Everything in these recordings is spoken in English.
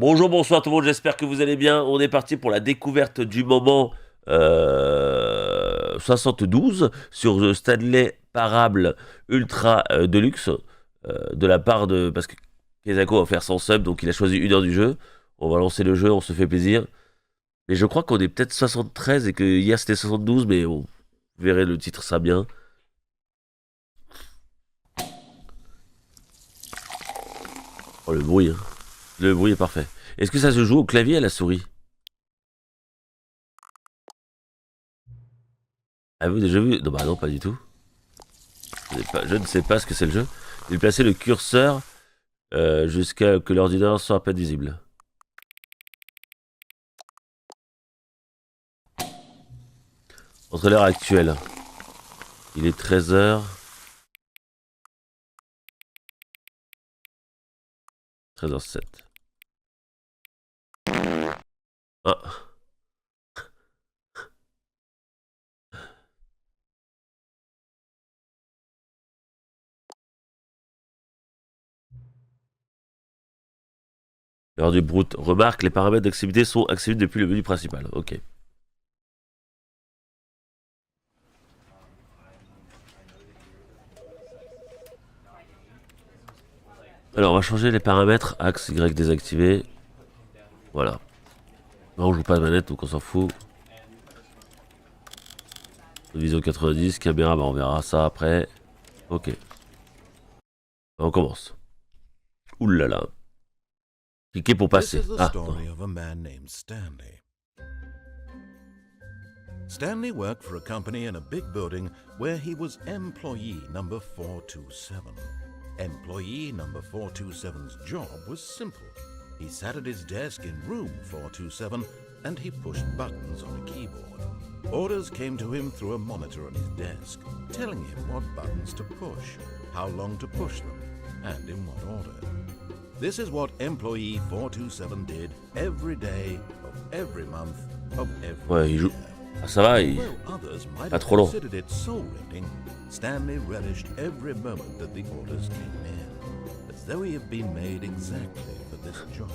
Bonjour, bonsoir tout le monde, j'espère que vous allez bien. On est parti pour la découverte du moment 72 sur The Stanley Parable Ultra Deluxe de la part de... Parce que Kezako va faire son sub, donc il a choisi 1 heure du jeu. On va lancer le jeu, on se fait plaisir. Mais je crois qu'on est peut-être 73 et que hier c'était 72, mais bon, vous verrez le titre, ça bien. Oh le bruit, hein. Le bruit est parfait. Est-ce que ça se joue au clavier et à la souris? Avez-vous déjà vu? Non, bah non, pas du tout. Je ne sais pas ce que c'est le jeu. Il placer le curseur jusqu'à que l'ordinateur soit à peine visible. Entre l'heure actuelle. Il est 13h. 13h07. Ah. L'heure du brute. Remarque, les paramètres d'activité sont accessibles depuis le menu principal. Ok. Alors, on va changer les paramètres. Axe Y désactivé. Voilà. Non, on joue pas de manette, donc on s'en fout. Vision 90, caméra, bah on verra ça après. Ok. On commence. Ouh là là. Cliquez pour passer. Ah, Stanley. Stanley worked for a company in a big building where he was employee number 427. Employee number 427's job was simple. He sat at his desk in room 427 and he pushed buttons on a keyboard. Orders came to him through a monitor on his desk, telling him what buttons to push, how long to push them, and in what order. This is what employee 427 did every day of every month of every ouais, il joue. year. Ah, ça va, il... pas trop long. Stanley relished every moment that the orders came in, as though he had been made exactly for this job.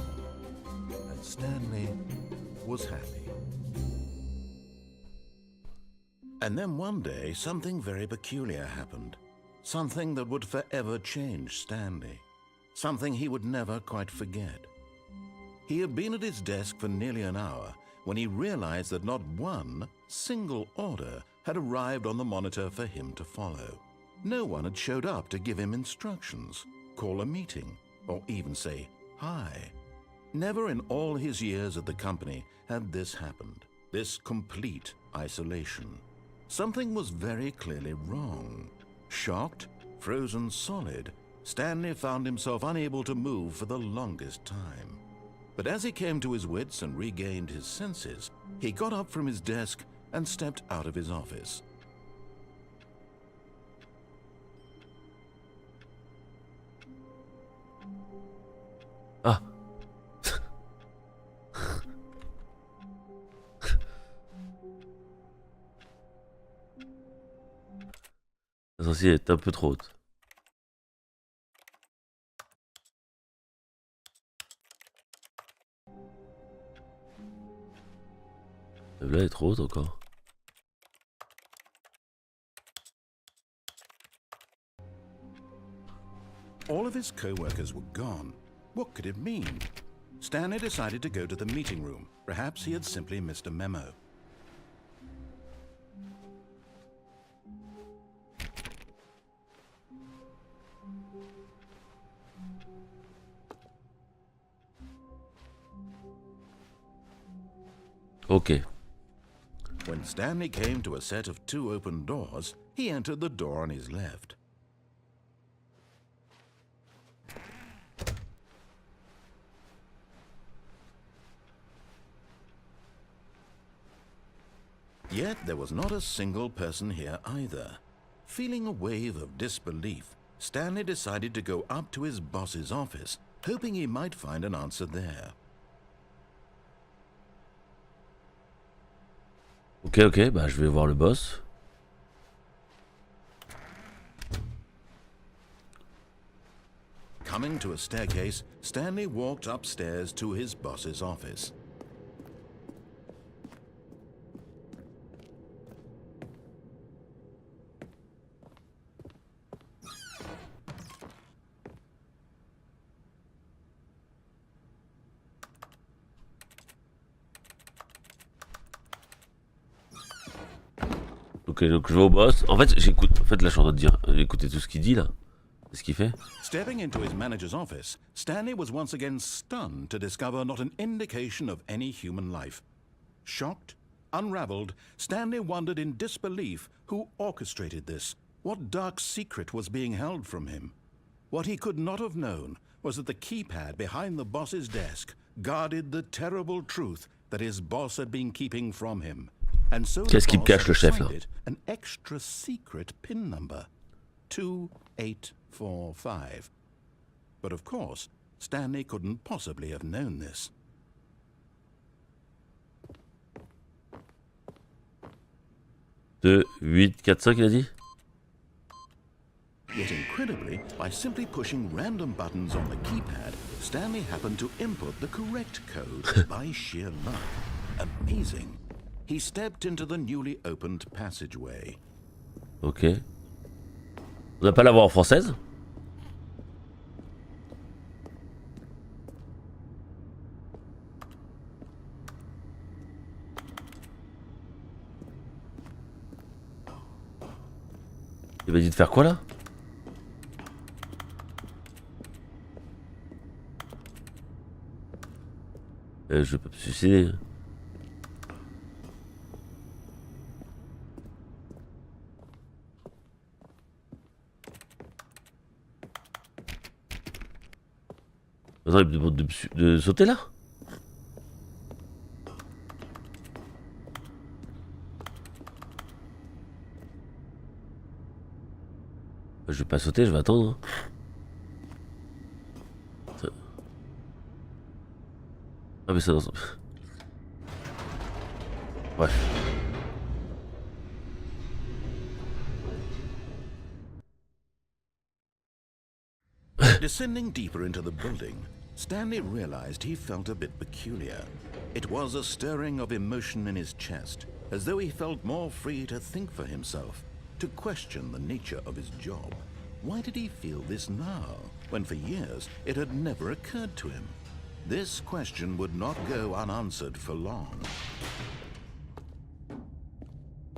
And Stanley was happy. And then one day, something very peculiar happened. Something that would forever change Stanley. Something he would never quite forget. He had been at his desk for nearly an hour when he realized that not one single order had arrived on the monitor for him to follow. No one had showed up to give him instructions, call a meeting, or even say hi. Never in all his years at the company had this happened, this complete isolation. Something was very clearly wrong. Shocked, frozen solid, Stanley found himself unable to move for the longest time. But as he came to his wits and regained his senses, he got up from his desk and stepped out of his office. Ah. Celle-ci est un peu trop haute. Là, elle est trop haute encore. All of his co-workers were gone. What could it mean? Stanley decided to go to the meeting room. Perhaps he had simply missed a memo. Ok. When Stanley came to a set of 2 open doors, he entered the door on his left. Yet there was not a single person here either. Feeling a wave of disbelief, Stanley decided to go up to his boss's office, hoping he might find an answer there. Ok, bah je vais voir le boss. Coming to a staircase, Stanley walked upstairs to his boss's office. Ok, donc je vais au boss. En fait, j'écoute. En fait, là, je suis en train de dire. Écoutez tout ce qu'il dit là. C'est ce qu'il fait. Stepping into his manager's office, Stanley was once again stunned to discover not an indication of any human life. Shocked, unraveled, Stanley wondered in disbelief who orchestrated this. What dark secret was being held from him? What he could not have known was that the keypad behind the boss's desk guarded the terrible truth that his boss had been keeping from him. And so Qu'est-ce qui me cache le chef là? an extra secret pin number, 2845. But of course, Stanley couldn't possibly have known this. Deux, 8, 4, 5, il a dit? Yet incredibly, by simply pushing random buttons on the keypad, Stanley happened to input the correct code by sheer luck. Amazing. He stepped into the newly opened passageway. Ok. On n'a pas la voix en française? Il m'a dit de faire quoi là? Je vais pas me suicider. Attends, il me demande de sauter là? Je vais pas sauter, je vais attendre. Ah mais ça dans... Ouais. Descending deeper into the building, Stanley realized he felt a bit peculiar. It was a stirring of emotion in his chest, as though he felt more free to think for himself, to question the nature of his job. Why did he feel this now, when for years it had never occurred to him? This question would not go unanswered for long.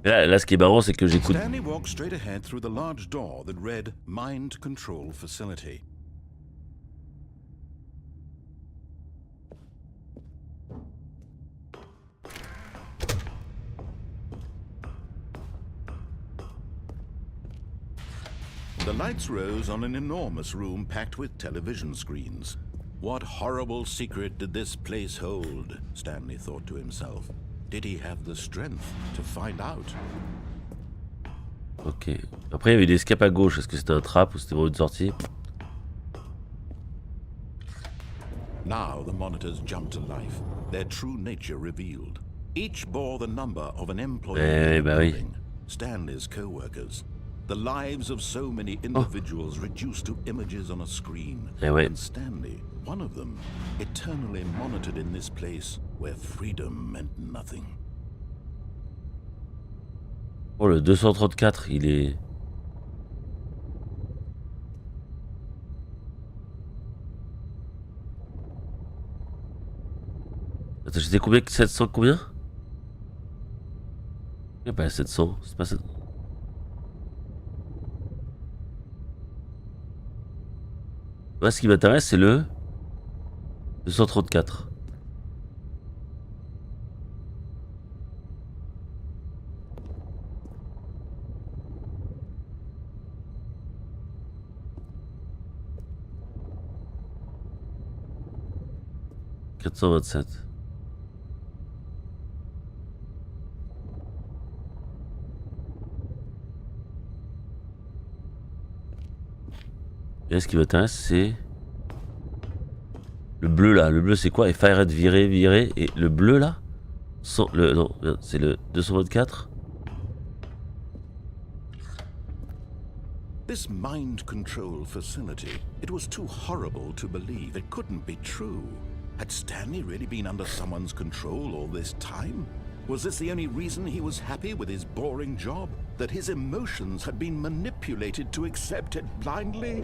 Là, ce qui est marrant, c'est que j'écoute. Stanley walked straight ahead through the large door that read Mind Control Facility. The lights rose on an enormous room packed with television screens. What horrible secret did this place hold? Stanley thought to himself. Did he have the strength to find out? Ok. Après, il y avait des escapes à gauche. Est-ce que c'était un trap ou c'était vraiment une sortie? Now the monitors jumped to life, their true nature revealed. Each bore the number of an employee in the building, Stanley's co-workers. The lives of so many individuals reduced to images on a screen. And Stanley, one of them, eternally monitored in this place where freedom meant nothing. Oh, le 234, il est... Attends, j'étais combien? 700 combien? Il n'y a pas 700, c'est pas ça. Moi, ce qui m'intéresse, c'est le 234. « 427. Et là, ce qui m'intéresse, c'est le bleu là. Le bleu, c'est quoi? Et Firehead viré, viré. Et le bleu là, non, c'est le 224. This mind control facility, it was too horrible to believe. It couldn't be true. Had Stanley really been under someone's control all this time? Was this the only reason he was happy with his boring job? That his emotions had been manipulated to accept it blindly?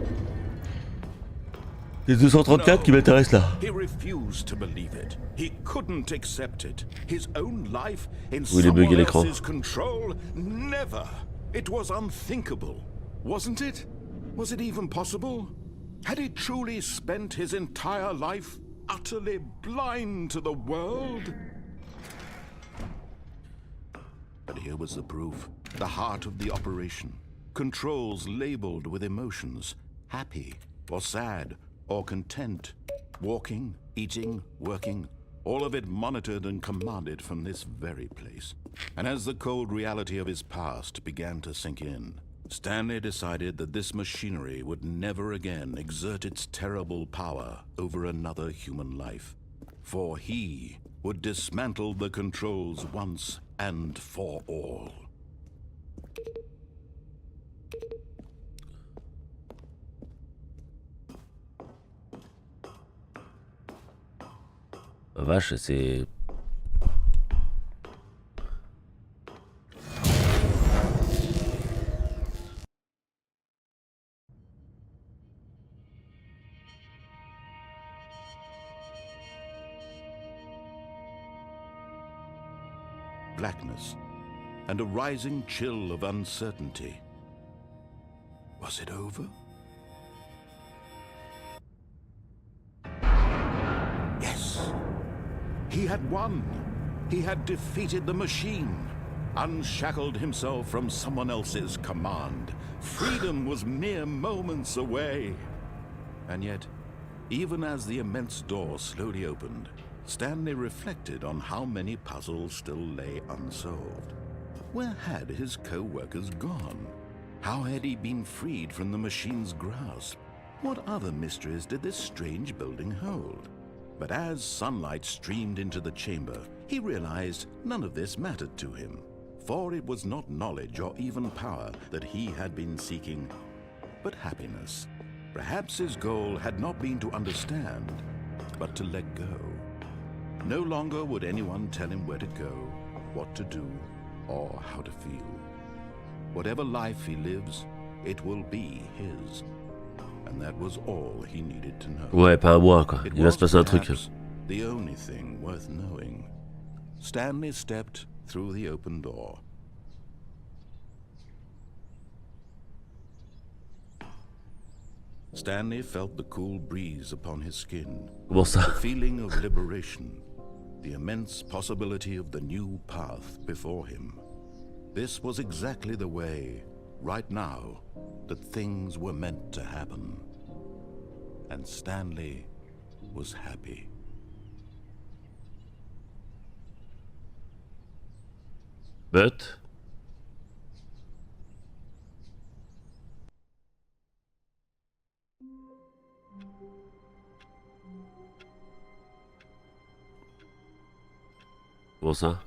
C'est 234 qui m'intéresse là. He refused to believe it. He couldn't accept it. His own life in Oui, il est bugué someone l'écran. else's control? Never. It was unthinkable. Wasn't it? Was it even possible? Had he truly spent his entire life utterly blind to the world? But here was the proof. The heart of the operation. Controls labeled with emotions. Happy or sad or content. Walking, eating, working. All of it monitored and commanded from this very place. And as the cold reality of his past began to sink in, Stanley decided that this machinery would never again exert its terrible power over another human life. For he would dismantle the controls once and for all. Oh, vache, c'est... Blackness and a rising chill of uncertainty. Was it over? Yes. He had won. He had defeated the machine, unshackled himself from someone else's command. Freedom was mere moments away. And yet, even as the immense door slowly opened, Stanley reflected on how many puzzles still lay unsolved. Where had his co-workers gone? How had he been freed from the machine's grasp? What other mysteries did this strange building hold? But as sunlight streamed into the chamber, he realized none of this mattered to him, for it was not knowledge or even power that he had been seeking, but happiness. Perhaps his goal had not been to understand, but to let go. No longer would anyone tell him where to go, what to do, or how to feel. Whatever life he lives, it will be his. And that was all he needed to know. Ouais, pas un mois quoi. Il va se passer un truc. The only thing worth knowing. Stanley stepped through the open door. Stanley felt the cool breeze upon his skin. Comment ça? The feeling of liberation. The immense possibility of the new path before him. This was exactly the way, right now, that things were meant to happen. And Stanley was happy. But... Comment ça?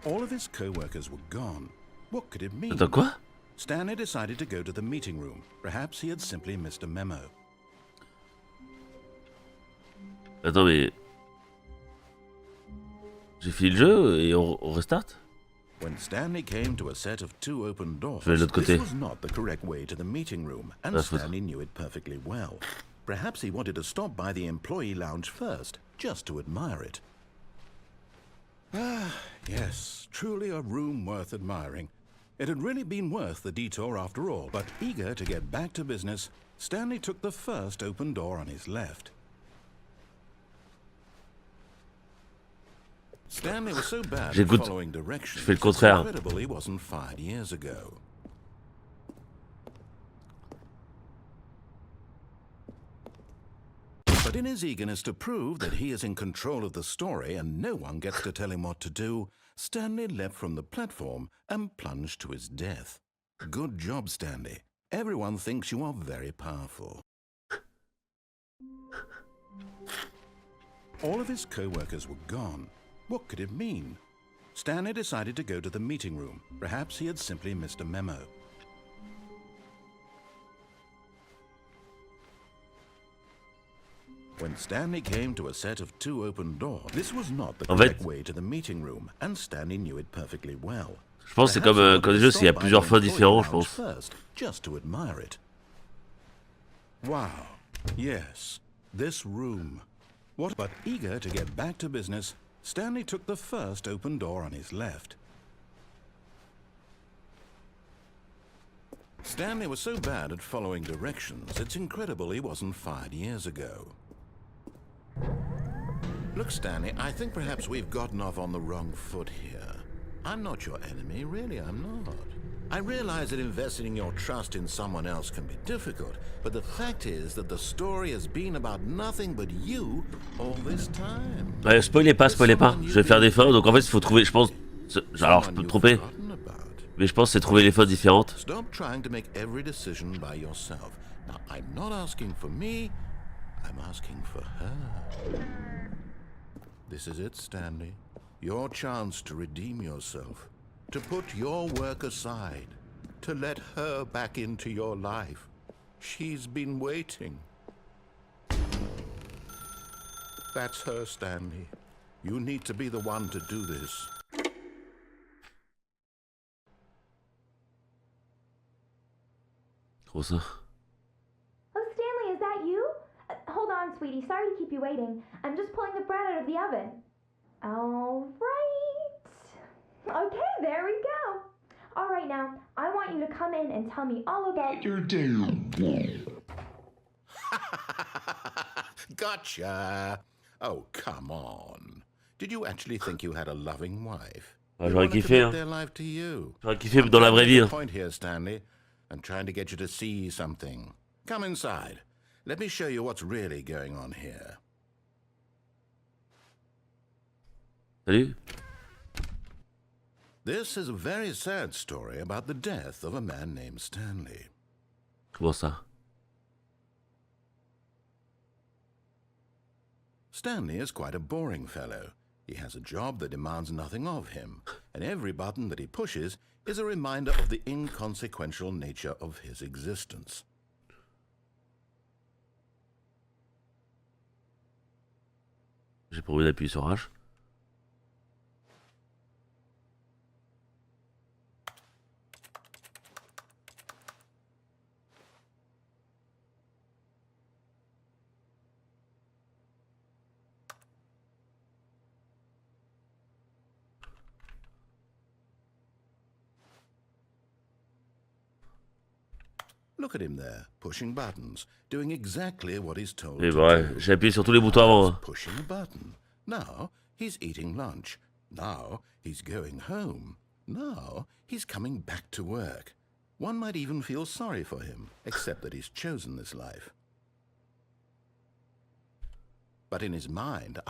All of his co-workers were gone. What could it mean? Attends, quoi? Stanley decided to go to the meeting room. Perhaps he had simply missed a memo. Attends, mais... J'ai fini le jeu et on restart? When Stanley came to a set of two open doors, Je vais de l'autre côté. this was not the correct way to the meeting room, and Stanley knew it perfectly well. Perhaps he wanted to stop by the employee lounge first, just to admire it. Ah, yes, truly a room worth admiring. It had really been worth the detour after all, but eager to get back to business, Stanley took the first open door on his left. Stanley was so bad at following directions. Je fais le contraire. Incredible he wasn't fired years ago. But in his eagerness to prove that he is in control of the story and no one gets to tell him what to do, Stanley leapt from the platform and plunged to his death. Good job, Stanley. Everyone thinks you are very powerful. All of his co-workers were gone. What could it mean? Stanley decided to go to the meeting room. Perhaps he had simply missed a memo. When Stanley came to a set of 2 open doors, this was not the correct way to the meeting room, and Stanley knew it perfectly well. Je pense que c'est comme quand des jeux, s'il y a plusieurs fois différents, je pense. Just to admire it. Wow. Yes. This room. What? But eager to get back to business, Stanley took the first open door on his left. Stanley was so bad at following directions, it's incredible he wasn't fired years ago. Look, Stanley, I think perhaps we've gotten off on the wrong foot here. I'm not your enemy, really, I'm not. I realize that investing your trust in someone else can be difficult, but the fact is that the story has been about nothing but you all this time. Ouais, spoilez pas. Je vais faire des fins, donc en fait, il faut trouver, je pense... Alors, je peux me tromper, mais je pense que c'est trouver les fautes différentes. Stop trying to make every decision by yourself. Now, I'm not asking for me, I'm asking for her. This is it, Stanley. Your chance to redeem yourself. To put your work aside. To let her back into your life. She's been waiting. That's her, Stanley. You need to be the one to do this. Trop ça. Oh, Stanley, is that you? Hold on, sweetie. Sorry to keep you waiting. I'm just pulling the bread out of the oven. All right. Okay, there we go. All right, now, I want you to come in and tell me all about your day. Gotcha. Oh, come on. Did you actually think you had a loving wife? Ah, j'aurais kiffé, hein. Their life to you. J'aurais kiffé dans la vraie vie. Hein. Point here, Stanley. I'm trying to get you to see something. Come inside. Let me show you what's really going on here. Salut. This is a very sad story about the death of a man named Stanley. Comment ça? Stanley is quite a boring fellow. He has a job that demands nothing of him, and every button that he pushes is a reminder of the inconsequential nature of his existence. J'ai pas envie d'appuyer sur H. Look at him there, pushing buttons, doing exactly what he's told Et to bah ouais, do. j'ai appuyé sur tous les boutons avant. Hein. Pushing a button. Now he's eating lunch. Now he's going home. Now he's coming back to work. One might even feel sorry for him, except that he's chosen this life. But in his mind,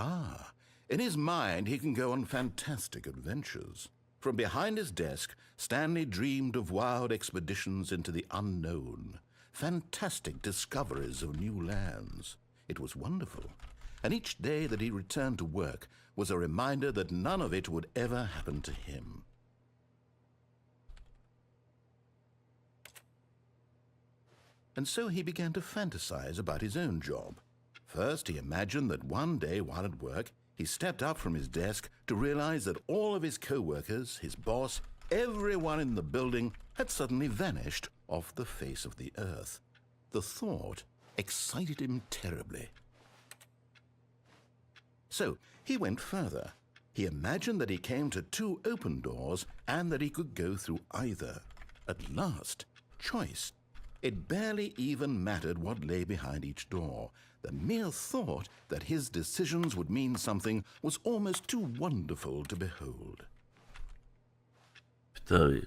in his mind he can go on fantastic adventures. From behind his desk, Stanley dreamed of wild expeditions into the unknown, fantastic discoveries of new lands. It was wonderful, and each day that he returned to work was a reminder that none of it would ever happen to him. And so he began to fantasize about his own job. First, he imagined that one day while at work, he stepped up from his desk to realize that all of his co-workers, his boss, everyone in the building had suddenly vanished off the face of the earth. The thought excited him terribly. So he went further. He imagined that he came to 2 open doors and that he could go through either. At last, choice. It barely even mattered what lay behind each door. The mere thought that his decisions would mean something was almost too wonderful to behold. Putain, mais...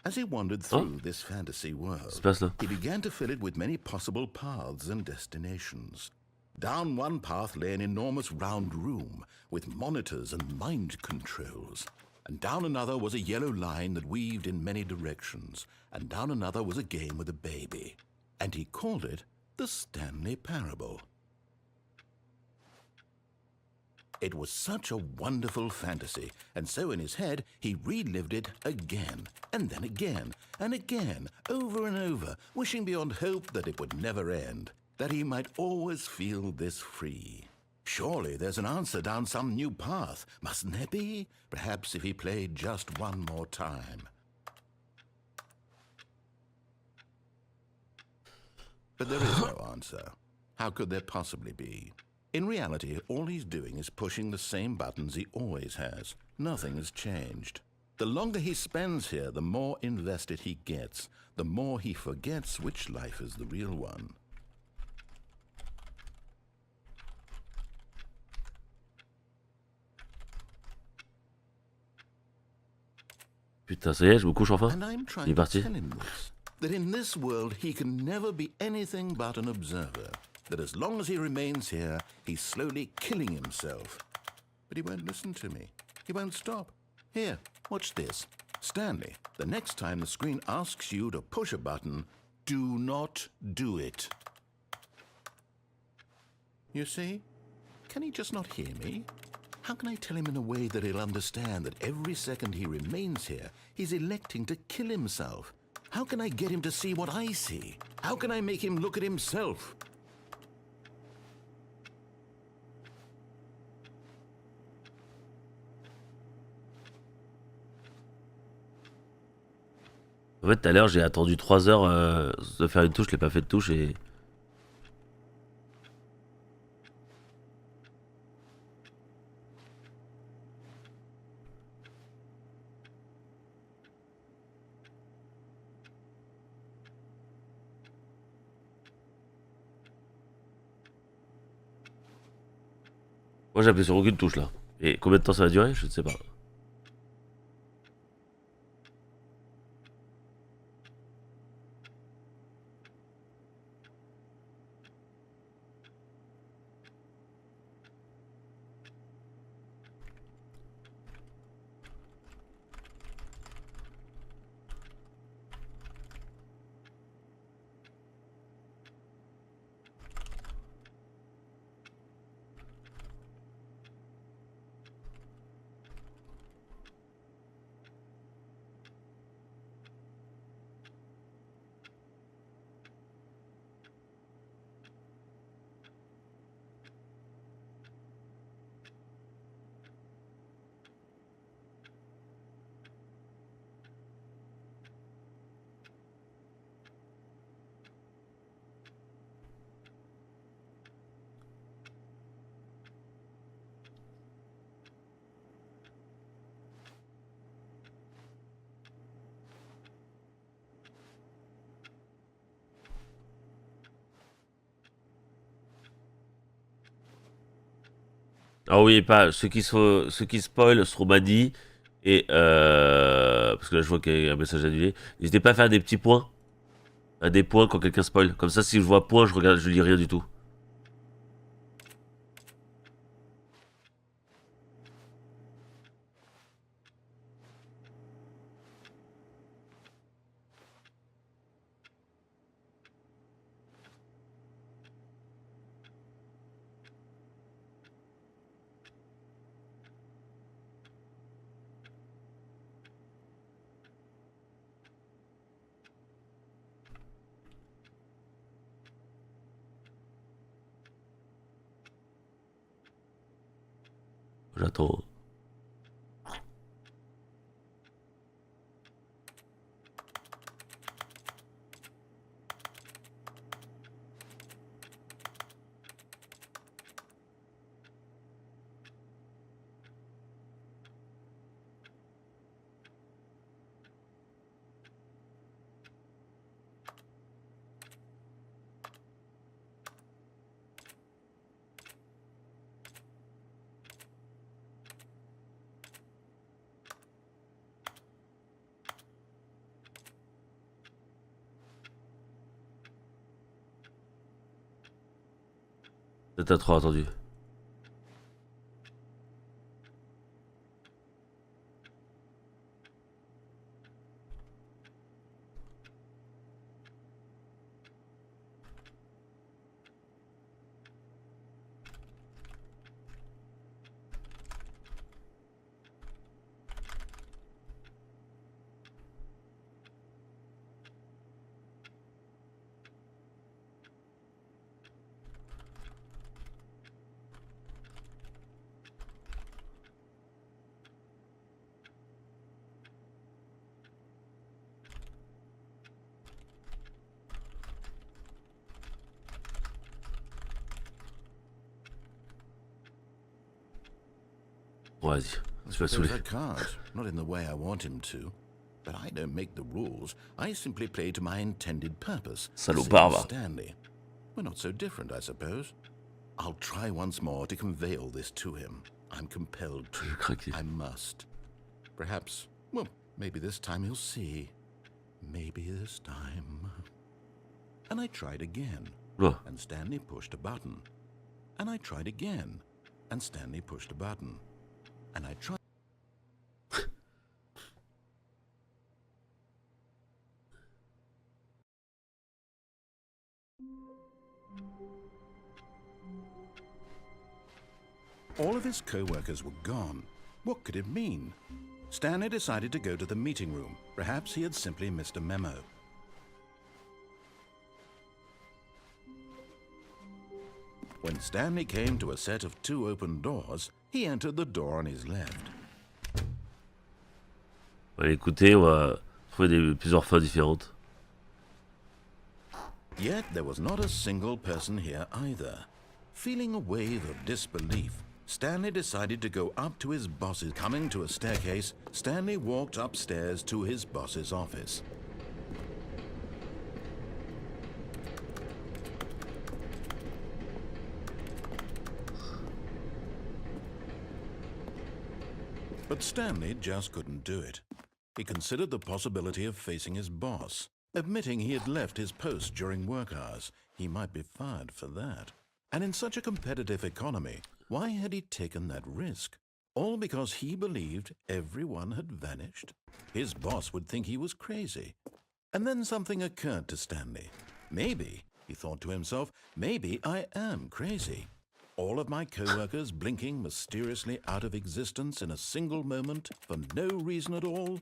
As he wandered through this fantasy world, he began to fill it with many possible paths and destinations. Down one path lay an enormous round room with monitors and mind controls. And down another was a yellow line that weaved in many directions. And down another was a game with a baby. And he called it the Stanley Parable. It was such a wonderful fantasy, and so in his head he relived it again, and then again, and again, over and over, wishing beyond hope that it would never end, that he might always feel this free. Surely there's an answer down some new path, mustn't there be? Perhaps if he played just one more time. But there is no answer. How could there possibly be? In reality, all he's doing is pushing the same buttons he always has. Nothing has changed. The longer he spends here, the more invested he gets, the more he forgets which life is the real one. Putain, ça y est, je me couche enfin. And I'm Il trying est to parti. tell him this, that in this world he can never be anything but an observer, that as long as he remains here, he's slowly killing himself. But he won't listen to me. He won't stop. Here, watch this. Stanley, the next time the screen asks you to push a button, do not do it. You see? Can he just not hear me? How can I tell him in a way that he'll understand that every second he remains here, he's electing to kill himself? How can I get him to see what I see? How can I make him look at himself? En fait, tout à l'heure, j'ai attendu 3 heures de faire une touche, je l'ai pas fait de touche et... Moi, j'ai appuyé sur aucune touche là. Et combien de temps ça va durer? Je ne sais pas. Ah oui, pas ceux qui spoil seront bannis. Et parce que là je vois qu'il y a un message annulé. N'hésitez pas à faire des petits points. À des points quand quelqu'un spoil. Comme ça, si je vois point, je regarde, je lis rien du tout. J'attends. T'as trop attendu. Bon, vas-y, I tu m'as suppose saoulé. I can't, not in the way I want him to. But I don't make the rules. I simply play to my intended purpose. The same Salopard, as va. Stanley. We're not so different, I suppose. I'll try once more to convey all this to him. I'm compelled Je vais to. craquer. I must. Perhaps, well, maybe this time he'll see. Maybe this time. And I tried again. Oula. And Stanley pushed a button. And I tried again. And Stanley pushed a button. And I tried. All of his co-workers were gone. What could it mean? Stanley decided to go to the meeting room. Perhaps he had simply missed a memo. When Stanley came to a set of 2 open doors, he entered the door on his left. On va l'écouter, on va trouver plusieurs fins différentes. Yet there was not a single person here either. Feeling a wave of disbelief, Stanley decided to go up to his boss's. Coming to a staircase, Stanley walked upstairs to his boss's office. But Stanley just couldn't do it. He considered the possibility of facing his boss. Admitting he had left his post during work hours, he might be fired for that. And in such a competitive economy, why had he taken that risk? All because he believed everyone had vanished? His boss would think he was crazy. And then something occurred to Stanley. Maybe, he thought to himself, maybe I am crazy. All of my co-workers blinking mysteriously out of existence in a single moment for no reason at all.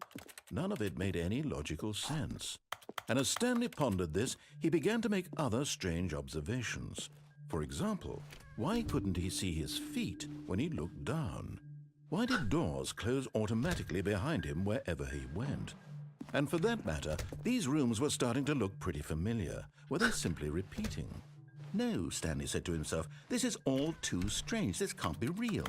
None of it made any logical sense. And as Stanley pondered this, he began to make other strange observations. For example, why couldn't he see his feet when he looked down? Why did doors close automatically behind him wherever he went? And for that matter, these rooms were starting to look pretty familiar. Were they simply repeating? No, Stanley said to himself, this is all too strange. This can't be real.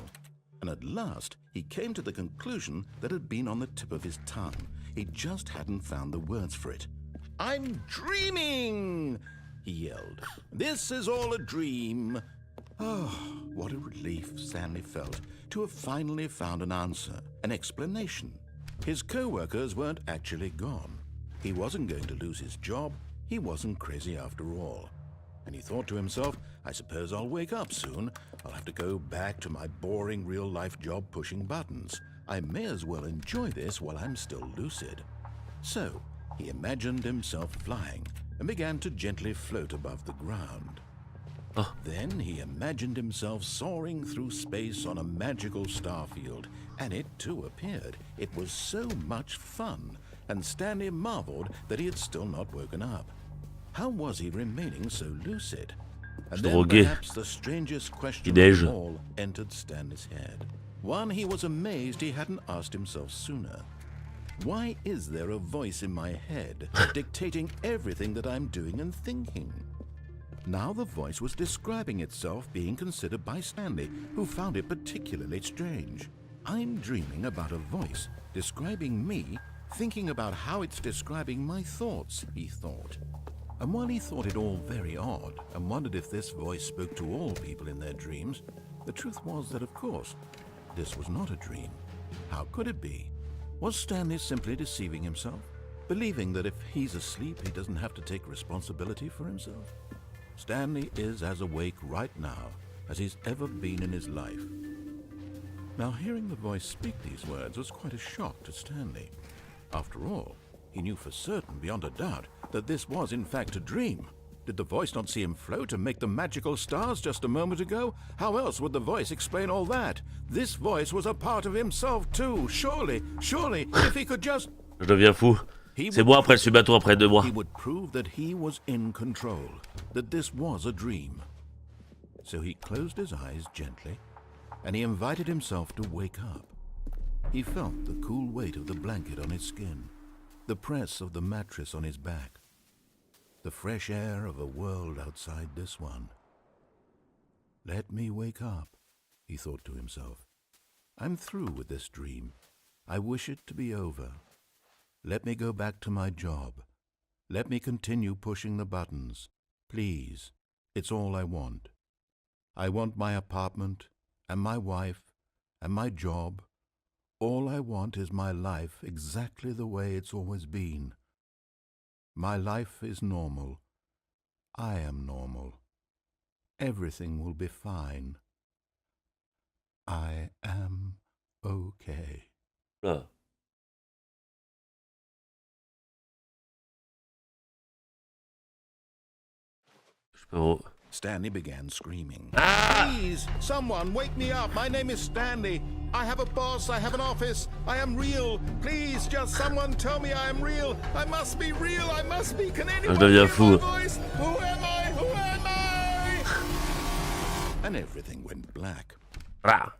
And at last, he came to the conclusion that had been on the tip of his tongue. He just hadn't found the words for it. I'm dreaming, he yelled. This is all a dream. Oh, what a relief Stanley felt to have finally found an answer, an explanation. His co-workers weren't actually gone. He wasn't going to lose his job. He wasn't crazy after all. And he thought to himself, I suppose I'll wake up soon. I'll have to go back to my boring real-life job pushing buttons. I may as well enjoy this while I'm still lucid. So, he imagined himself flying and began to gently float above the ground. Oh. Then he imagined himself soaring through space on a magical starfield, and it too appeared. It was so much fun, and Stanley marveled that he had still not woken up. How was he remaining so lucid? And then perhaps the strangest question of all entered Stanley's head. One he was amazed he hadn't asked himself sooner. Why is there a voice in my head dictating everything that I'm doing and thinking? Now the voice was describing itself being considered by Stanley, who found it particularly strange. I'm dreaming about a voice describing me, thinking about how it's describing my thoughts, he thought. And while he thought it all very odd and wondered if this voice spoke to all people in their dreams, the truth was that, of course, this was not a dream. How could it be? Was Stanley simply deceiving himself, believing that if he's asleep, he doesn't have to take responsibility for himself? Stanley is as awake right now as he's ever been in his life. Now, hearing the voice speak these words was quite a shock to Stanley. After all, he knew for certain, beyond a doubt, that this was in fact a dream. Did the voice not see him float and make the magical stars just a moment ago? How else would the voice explain all that? This voice was a part of himself too. Surely, if he could just... Je deviens fou. C'est moi après le subato après 2 mois. He would prove that he was in control, that this was a dream. So he closed his eyes gently, and he invited himself to wake up. He felt the cool weight of the blanket on his skin, the press of the mattress on his back, the fresh air of a world outside this one. Let me wake up, he thought to himself. I'm through with this dream. I wish it to be over. Let me go back to my job. Let me continue pushing the buttons. Please, it's all I want. I want my apartment and my wife and my job. All I want is my life exactly the way it's always been. My life is normal. I am normal. Everything will be fine. I am okay. Là. Je peux... Stanley began screaming. Ah! Please, someone wake me up. My name is Stanley. I have a boss. I have an office. I am real. Please, just someone tell me I am real. I must be real. I must be. Can anyone deviens hear fou. my voice? Who am I? Who am I? And everything went black. Ah.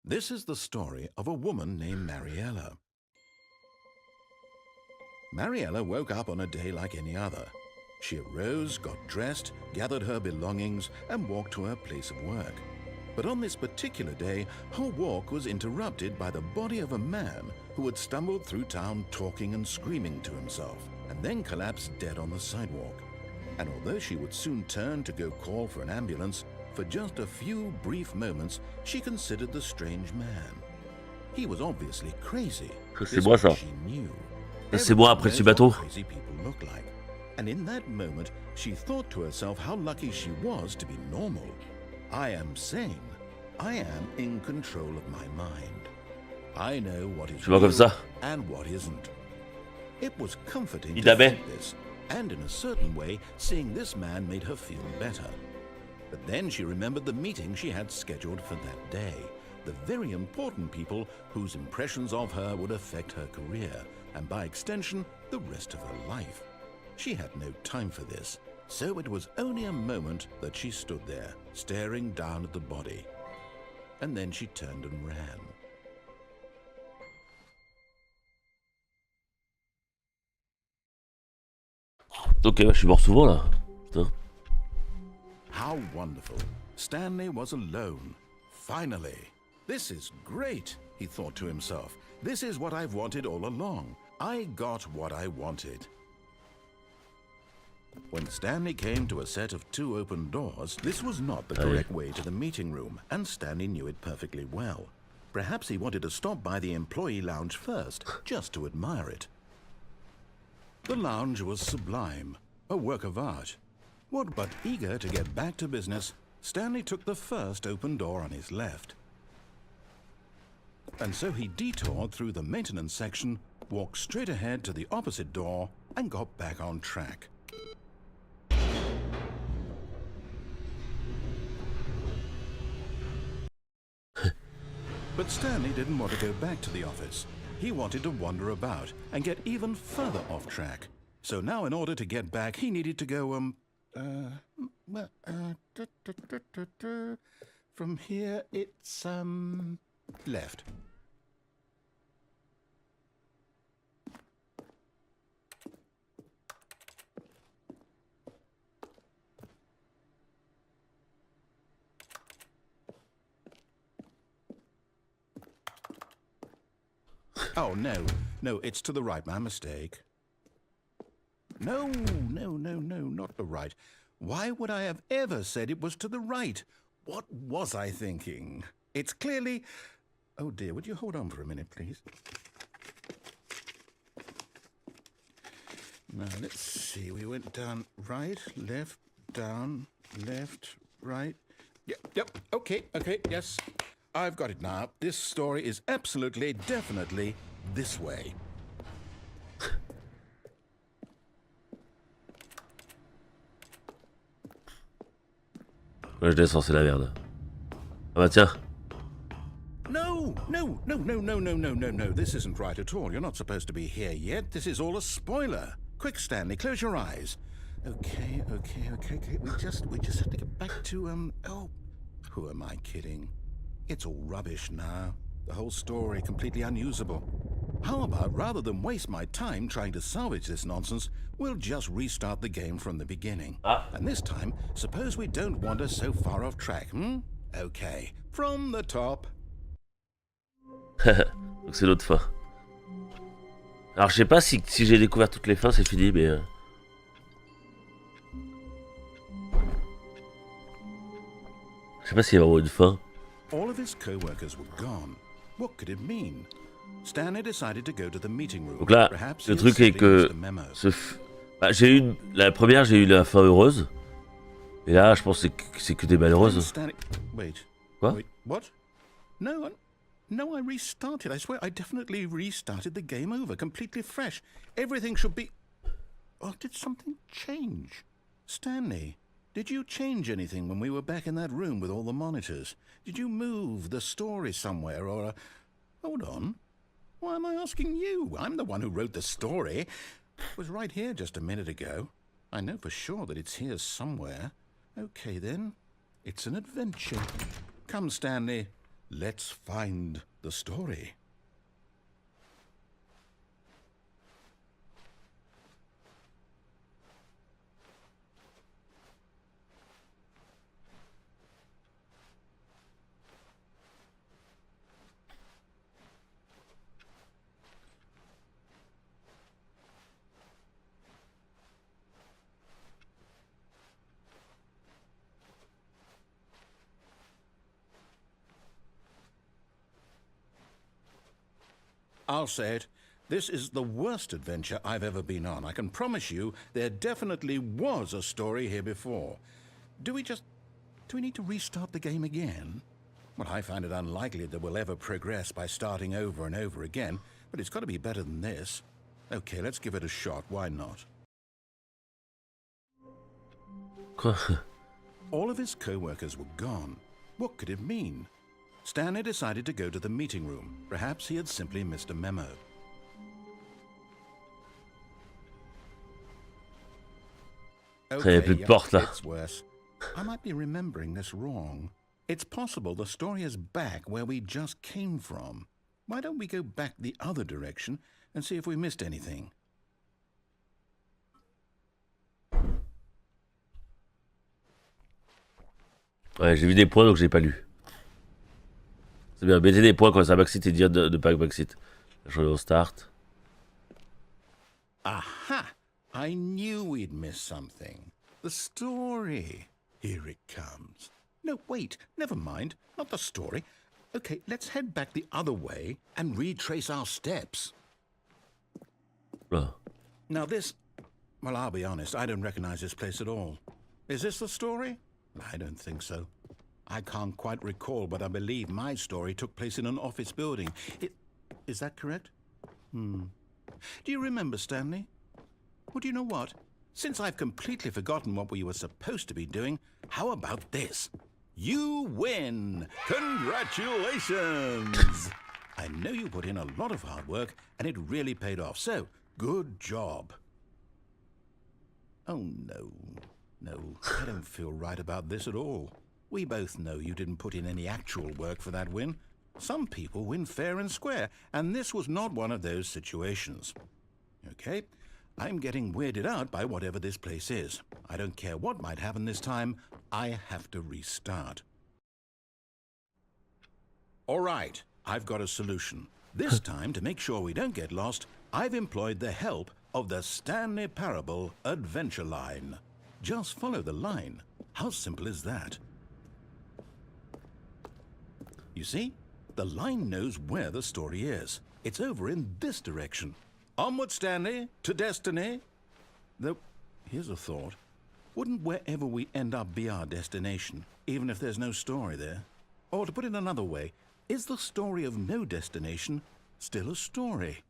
This is the story of a woman named Mariela. Mariela woke up on a day like any other. She arose, got dressed, gathered her belongings, and walked to her place of work. But on this particular day, her walk was interrupted by the body of a man who had stumbled through town talking and screaming to himself, and then collapsed dead on the sidewalk. And although she would soon turn to go call for an ambulance, for just a few brief moments, she considered the strange man. He was obviously crazy. C'est moi ça. She knew. C'est moi après ce bateau. Crazy people look like. And in that moment, she thought to herself how lucky she was to be normal. I am sane. I am in control of my mind. I know what is Tu vois comme ça. and what isn't. It was comforting Il to t'avait. think this, and in a certain way, seeing this man made her feel better. But then she remembered the meeting she had scheduled for that day, the very important people whose impressions of her would affect her career, and by extension, the rest of her life. She had no time for this, so it was only a moment that she stood there, staring down at the body. And then she turned and ran. Ok, je suis mort souvent là. Putain. How wonderful. Stanley was alone. Finally. This is great, he thought to himself. This is what I've wanted all along. I got what I wanted. When Stanley came to a set of 2 open doors, this was not the correct way to the meeting room, and Stanley knew it perfectly well. Perhaps he wanted to stop by the employee lounge first, just to admire it. The lounge was sublime, a work of art. But eager to get back to business, Stanley took the first open door on his left. And so he detoured through the maintenance section, walked straight ahead to the opposite door, and got back on track. But Stanley didn't want to go back to the office. He wanted to wander about and get even further off track. So now in order to get back, he needed to go, from here it's, left. Oh, no, it's to the right, my mistake. No, not the right. Why would I have ever said it was to the right? What was I thinking? It's clearly... Oh dear, would you hold on for a minute, please? Now, let's see, we went down right, left, down, left, right. Yep, okay, yes. I've got it now. This story is absolutely, definitely this way. Ouais, je descends, c'est la merde. Ah bah tiens. No. This isn't right at all. You're not supposed to be here yet. This is all a spoiler. Quick, Stanley, close your eyes. Okay. We just have to get back to, oh, who am I kidding? It's all rubbish now. The whole story completely unusable. How about, rather than waste my time trying to salvage this nonsense, we'll just restart the game from the beginning. Ah. And this time, suppose we don't wander so far off track, hmm? Okay, from the top. Donc c'est l'autre fin. Alors je sais pas si j'ai découvert toutes les fins, c'est fini, mais... Je sais pas s'il y a vraiment une fin. All of his co-workers were gone. What could it mean? Stanley decided to go to the meeting room. Donc là, Perhaps le he truc had est que... simply missed a memo. Bah, la première, j'ai eu la fin heureuse. Et là, je pense que c'est que des malheureuses. Stanley... Wait. Quoi? Wait, what? No, I restarted. I swear, I definitely restarted the game over, completely fresh. Everything should be... Oh, did something change? Stanley, did you change anything when we were back in that room with all the monitors? Did you move the story somewhere, or... Hold on. Why am I asking you? I'm the one who wrote the story. It was right here just a minute ago. I know for sure that it's here somewhere. Okay, then. It's an adventure. Come, Stanley. Let's find the story. I'll say it. This is the worst adventure I've ever been on. I can promise you there definitely was a story here before. Do we need to restart the game again? Well, I find it unlikely that we'll ever progress by starting over and over again, but it's got to be better than this. Okay, let's give it a shot. Why not? All of his co-workers were gone. What could it mean? Stanley decided to go to the meeting room. Perhaps he had simply missed a memo. Il y a plus de porte là. It's worse. I might be remembering this wrong. It's possible the story is back where we just came from. Why don't we go back the other direction and see if we missed anything? Ouais, j'ai vu des points donc j'ai pas lu. C'est bien, mettez des points quand ça backseat et dire de pas backseat. Je vais au start. Aha! I knew we'd miss something. The story. Here it comes. No, wait, never mind. Not the story. Okay, let's head back the other way and retrace our steps. Oh. Now this... Well, I'll be honest, I don't recognize this place at all. Is this the story? I don't think so. I can't quite recall, but I believe my story took place in an office building. Is that correct? Do you remember, Stanley? Well, do you know what? Since I've completely forgotten what we were supposed to be doing, how about this? You win! Congratulations! I know you put in a lot of hard work, and it really paid off, so good job. Oh, no. No, I don't feel right about this at all. We both know you didn't put in any actual work for that win. Some people win fair and square, and this was not one of those situations. Okay, I'm getting weirded out by whatever this place is. I don't care what might happen this time, I have to restart. All right, I've got a solution. This time, to make sure we don't get lost, I've employed the help of the Stanley Parable Adventure Line. Just follow the line. How simple is that? You see? The line knows where the story is. It's over in this direction. Onward, Stanley, to destiny. Though, here's a thought. Wouldn't wherever we end up be our destination, even if there's no story there? Or to put it another way, is the story of no destination still a story?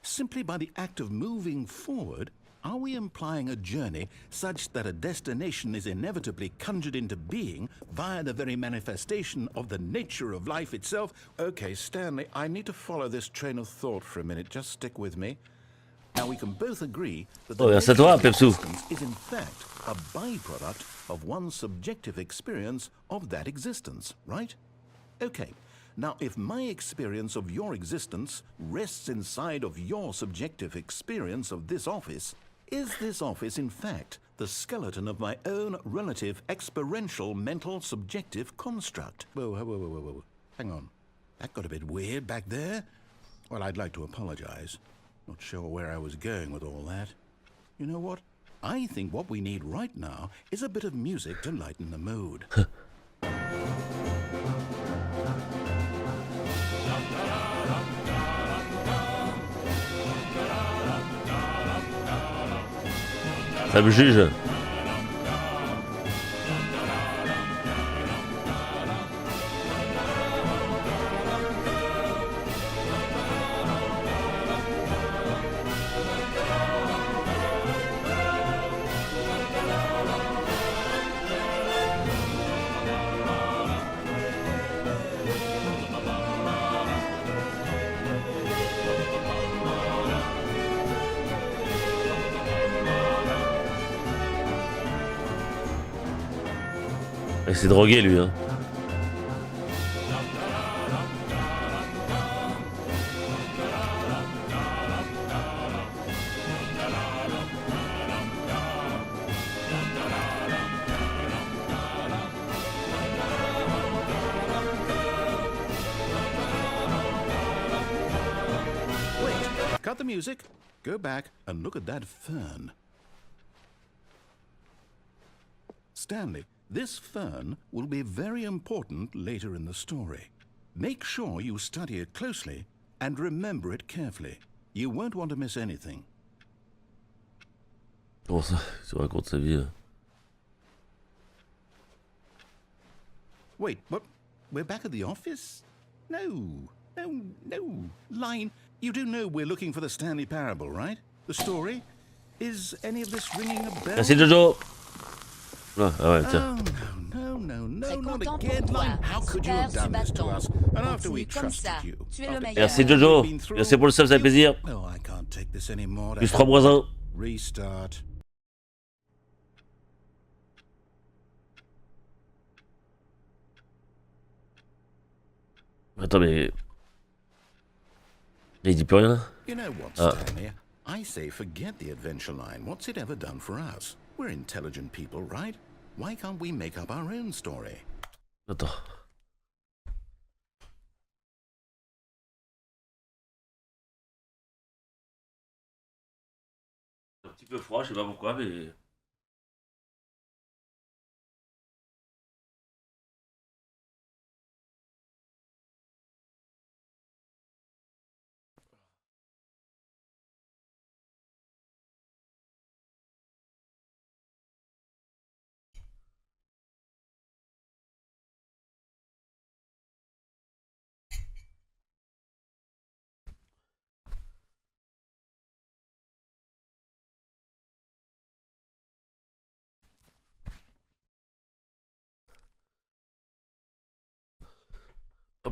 Simply by the act of moving forward, are we implying a journey such that a destination is inevitably conjured into being via the very manifestation of the nature of life itself? Okay, Stanley, I need to follow this train of thought for a minute. Just stick with me. Now, we can both agree that the nature of existence is in fact a byproduct of one's subjective experience of that existence, right? Okay, Now, if my experience of your existence rests inside of your subjective experience of this office, is this office, in fact, the skeleton of my own relative experiential mental subjective construct? Whoa. Hang on. That got a bit weird back there. Well, I'd like to apologize. Not sure where I was going with all that. You know what? I think what we need right now is a bit of music to lighten the mood. Ça me juge. Il s'est drogué lui, hein. Wait, cut the music. Go back and look at that fern. Stanley, this fern will be very important later in the story. Make sure you study it closely and remember it carefully. You won't want to miss anything. Comment ça, il se raconte sa vie. Wait, what? We're back at the office? No. Line, you do know we're looking for the Stanley Parable, right? The story? Is any of this ringing a bell? Merci Jojo. Ah ouais, tiens. Oh, no, not again, Line. How could you have done this to us? And after we trusted you. Merci Jojo. Merci pour le sub, ça fait plaisir. Oh, I can't take this anymore. Plus 3 moins 1. Restart. Attends, mais... Il dit plus rien là? You know what, Stanley? I say forget the adventure line. What's it ever done for us? We're intelligent people, right? Why can't we make up our own story? Attends. Un petit peu froid, je sais pas pourquoi, mais...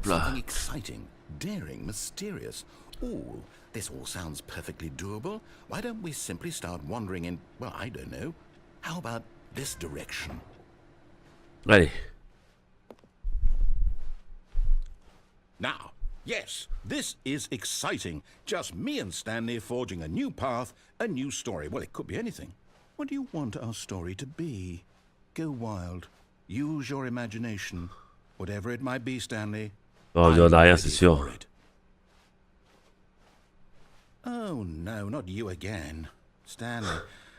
Something exciting, daring, mysterious. Ooh, this all sounds perfectly doable. Why don't we simply start wandering in, well, I don't know. How about this direction? Allez. Now, yes, this is exciting. Just me and Stanley forging a new path, a new story. Well, it could be anything. What do you want our story to be? Go wild. Use your imagination. Whatever it might be, Stanley. Oh, il y en a rien, c'est sûr. Oh, no, not you again. Stanley,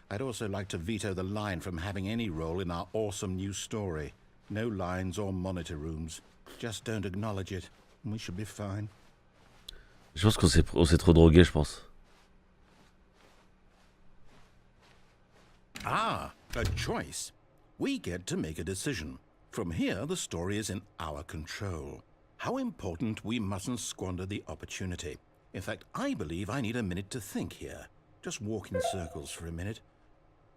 I'd also like to veto the line from having any role in our awesome new story. No lines or monitor rooms. Just don't acknowledge it, and we should be fine. Je pense qu'on s'est trop drogué, je pense. Ah, a choice. We get to make a decision. From here, the story is in our control. How important we mustn't squander the opportunity. In fact, I believe I need a minute to think here. Just walk in circles for a minute.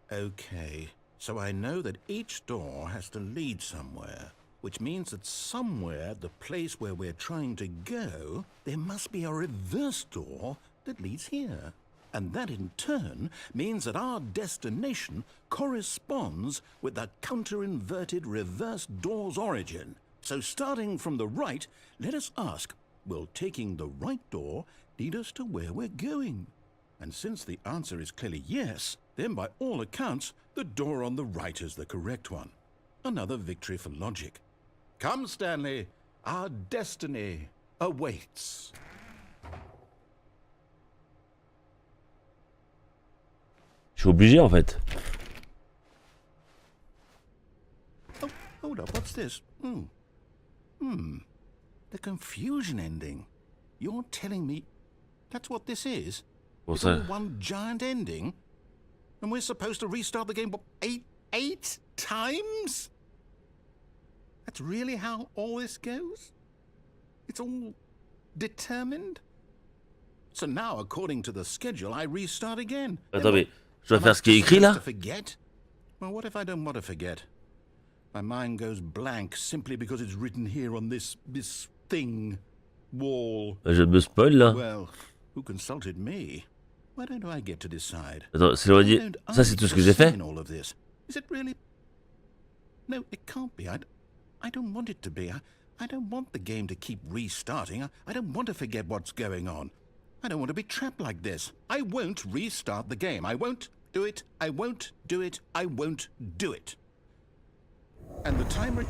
Okay, so I know that each door has to lead somewhere, which means that somewhere at the place where we're trying to go, there must be a reverse door that leads here. And that in turn means that our destination corresponds with the counter-inverted reverse door's origin. So starting from the right, let us ask, will taking the right door lead us to where we're going? And since the answer is clearly yes, then by all accounts, the door on the right is the correct one. Another victory for logic. Come, Stanley, our destiny awaits. Je suis obligé en fait. Oh, hold up, what's this? The confusion ending. You're telling me that's what this is? Bon, It's all ça... one giant ending? And we're supposed to restart the game, what, eight times? That's really how all this goes? It's all determined? So now, according to the schedule, I restart again. Attends, mais je dois Am I faire ce qui est écrit là? supposed to forget? Well, what if I don't want to forget? My mind goes blank simply because it's written here on this thing, wall. Je me spoil là. Well, who consulted me? Why don't I get to decide? Attends, c'est le dire. Ça c'est tout ce que j'ai fait. In all of this, is it really? No, it can't be. I don't want it to be. I don't want the game to keep restarting. I don't want to forget what's going on. I don't want to be trapped like this. I won't restart the game. I won't do it. I won't do it. I won't do it. And the timer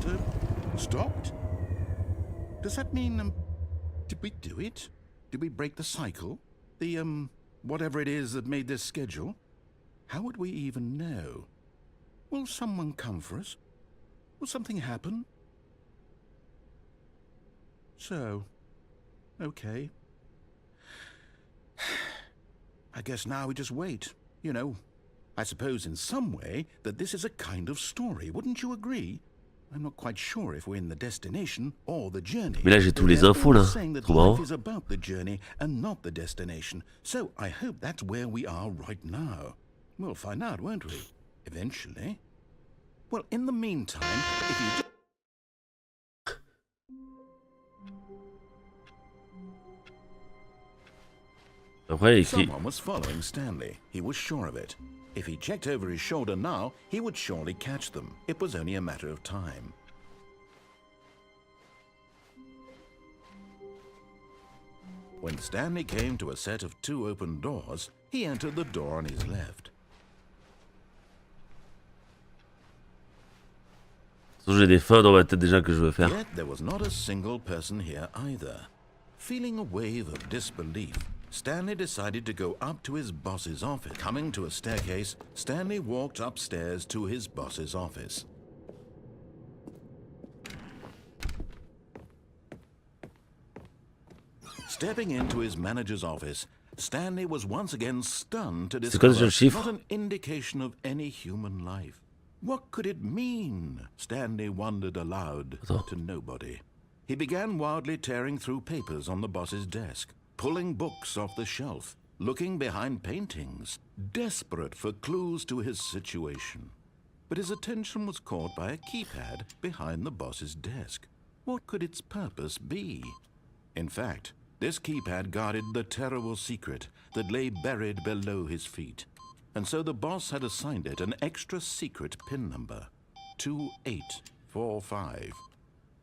stopped? Does that mean, did we do it? Did we break the cycle? The, whatever it is that made this schedule? How would we even know? Will someone come for us? Will something happen? So, okay. I guess now we just wait, you know. I suppose in some way that this is a kind of story, wouldn't you agree? I'm not quite sure if we're in the destination or the journey. Mais là j'ai tous les infos là. Saying that Trop marrant. life is about the journey and not the destination. So I hope that's where we are right now. We'll find out, won't we? Eventually. Well, in the meantime, if you Après il écrit. Someone was following Stanley. He was sure of it. If he checked over his shoulder now, he would surely catch them. It was only a matter of time. When Stanley came to a set of 2 open doors, he entered the door on his left. J'ai des fins dans ma tête déjà que je veux faire. Yet there was not a single person here either. Feeling a wave of disbelief, Stanley decided to go up to his boss's office. Coming to a staircase, Stanley walked upstairs to his boss's office. Stepping into his manager's office, Stanley was once again stunned to C'est quoi déjà discover le chiffre? not an indication of any human life. What could it mean? Stanley wondered aloud to nobody. He began wildly tearing through papers on the boss's desk, pulling books off the shelf, looking behind paintings, desperate for clues to his situation. But his attention was caught by a keypad behind the boss's desk. What could its purpose be? In fact, this keypad guarded the terrible secret that lay buried below his feet. And so the boss had assigned it an extra secret PIN number, 2845.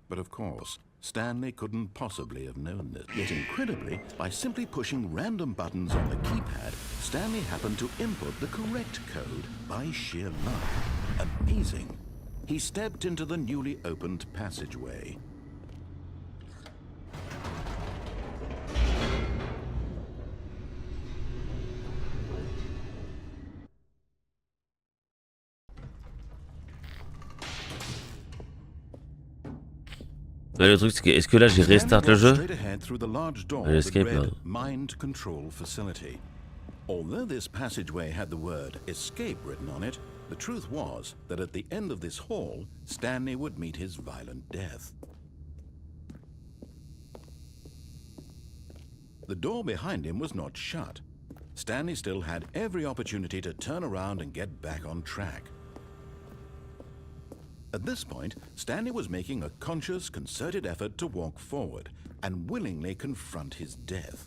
But of course, Stanley couldn't possibly have known this. Yet incredibly, by simply pushing random buttons on the keypad, Stanley happened to input the correct code by sheer luck. Amazing. He stepped into the newly opened passageway. Là, le truc c'est que est-ce que là j'ai restart le jeu? Escape là. Mind control facility. Although this passageway had the word escape written on it, the truth was that at the end of this hall, Stanley would meet his violent death. The door behind him was not shut. Stanley still had every opportunity to turn around and get back on track. At this point, Stanley was making a conscious, concerted effort to walk forward and willingly confront his death.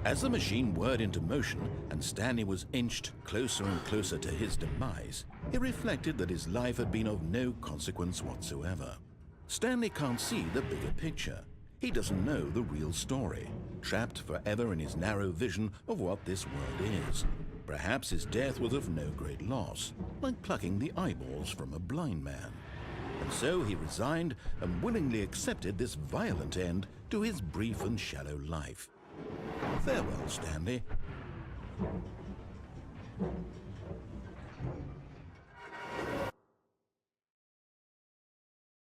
As the machine whirred into motion and Stanley was inched closer and closer to his demise, he reflected that his life had been of no consequence whatsoever. Stanley can't see the bigger picture. He doesn't know the real story, trapped forever in his narrow vision of what this world is. Perhaps his death was of no great loss, like plucking the eyeballs from a blind man. And so he resigned and willingly accepted this violent end to his brief and shallow life. Farewell, Stanley.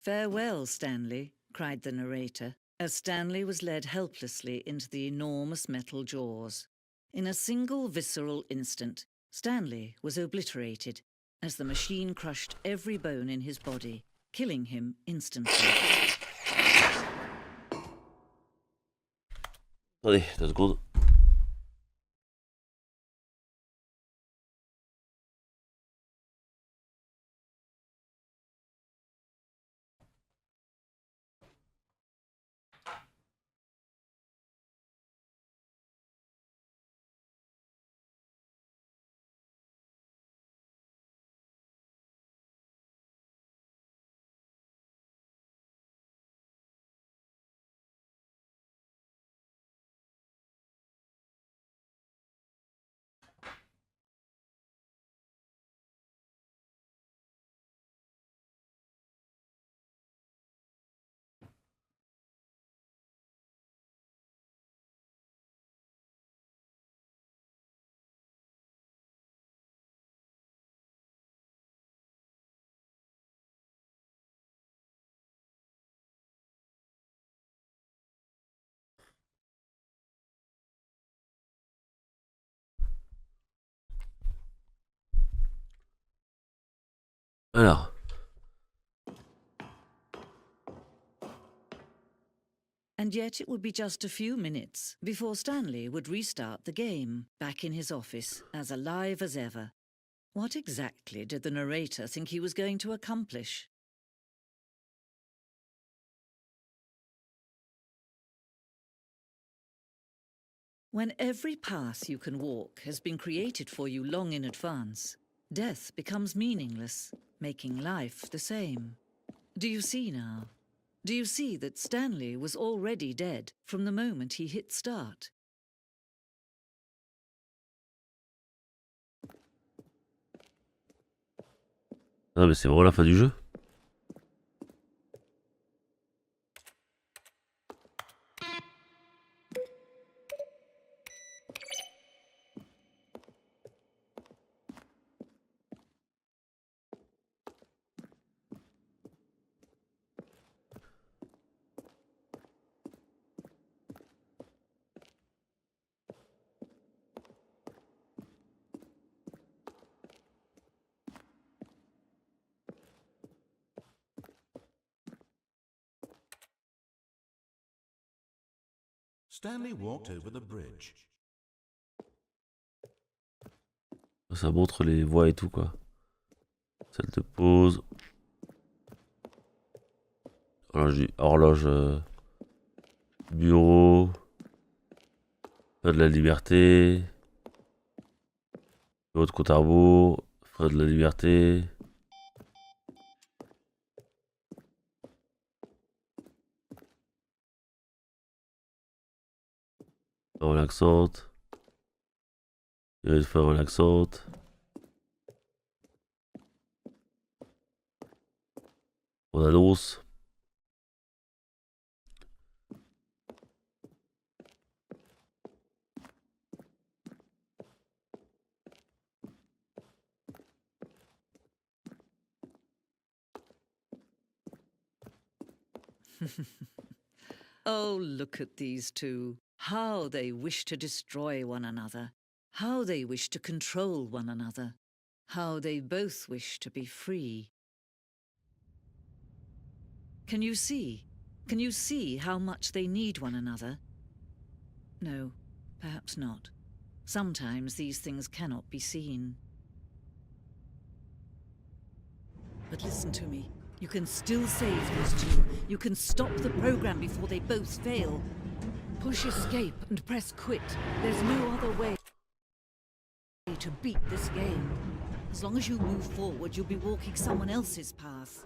"Farewell, Stanley," cried the narrator, as Stanley was led helplessly into the enormous metal jaws. In a single visceral instant, Stanley was obliterated as the machine crushed every bone in his body, killing him instantly. Attendez, 2 secondes. Alors. And yet it would be just a few minutes before Stanley would restart the game, back in his office, as alive as ever. What exactly did the narrator think he was going to accomplish? When every path you can walk has been created for you long in advance, death becomes meaningless, making life the same. Do you see now? Do you see that Stanley was already dead from the moment he hit start? Non, mais c'est vraiment la fin du jeu. Stanley walked over the bridge. Ça montre les voies et tout quoi. Salle de pause. Horloge, bureau. Feu de la liberté. Bureau de compte à rebours. Feu de la liberté. Relaxante. Une fin relaxante. On annonce. Oh, look at these two. How they wish to destroy one another. How they wish to control one another. How they both wish to be free. Can you see? Can you see how much they need one another? No, perhaps not. Sometimes these things cannot be seen. But listen to me. You can still save these two. You can stop the program before they both fail. Push escape and press quit. There's no other way to beat this game. As long as you move forward, you'll be walking someone else's path.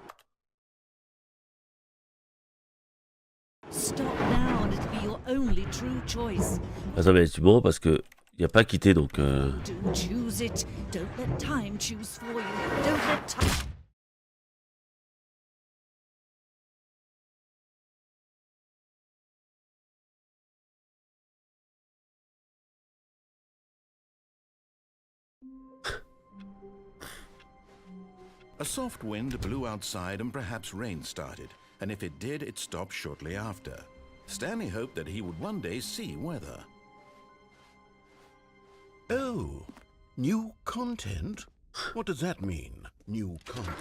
Stop now and it'll be your only true choice. Attends, mais c'est bon parce que y a pas quitté donc. Do choose it. Don't let time choose for you. Don't let time. A soft wind blew outside and perhaps rain started, and if it did, it stopped shortly after. Stanley hoped that he would one day see weather. Oh, new content? What does that mean, new content?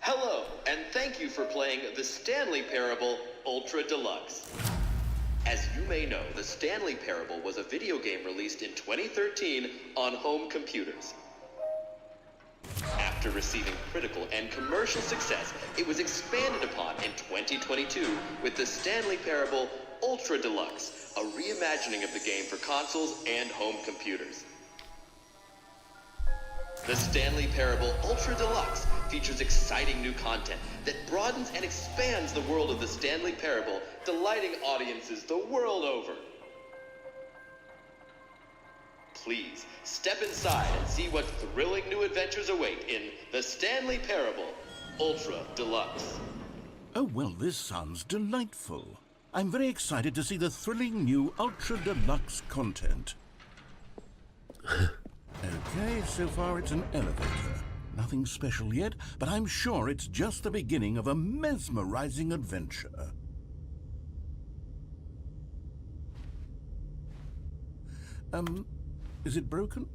Hello, and thank you for playing the Stanley Parable Ultra Deluxe. As you may know, the Stanley Parable was a video game released in 2013 on home computers. After receiving critical and commercial success, it was expanded upon in 2022 with the Stanley Parable Ultra Deluxe, a reimagining of the game for consoles and home computers. The Stanley Parable Ultra Deluxe features exciting new content that broadens and expands the world of the Stanley Parable, delighting audiences the world over. Please, step inside and see what thrilling new adventures await in the Stanley Parable Ultra Deluxe. Oh, well, this sounds delightful. I'm very excited to see the thrilling new Ultra Deluxe content. Okay, so far it's an elevator. Nothing special yet, but I'm sure it's just the beginning of a mesmerizing adventure. Is it broken?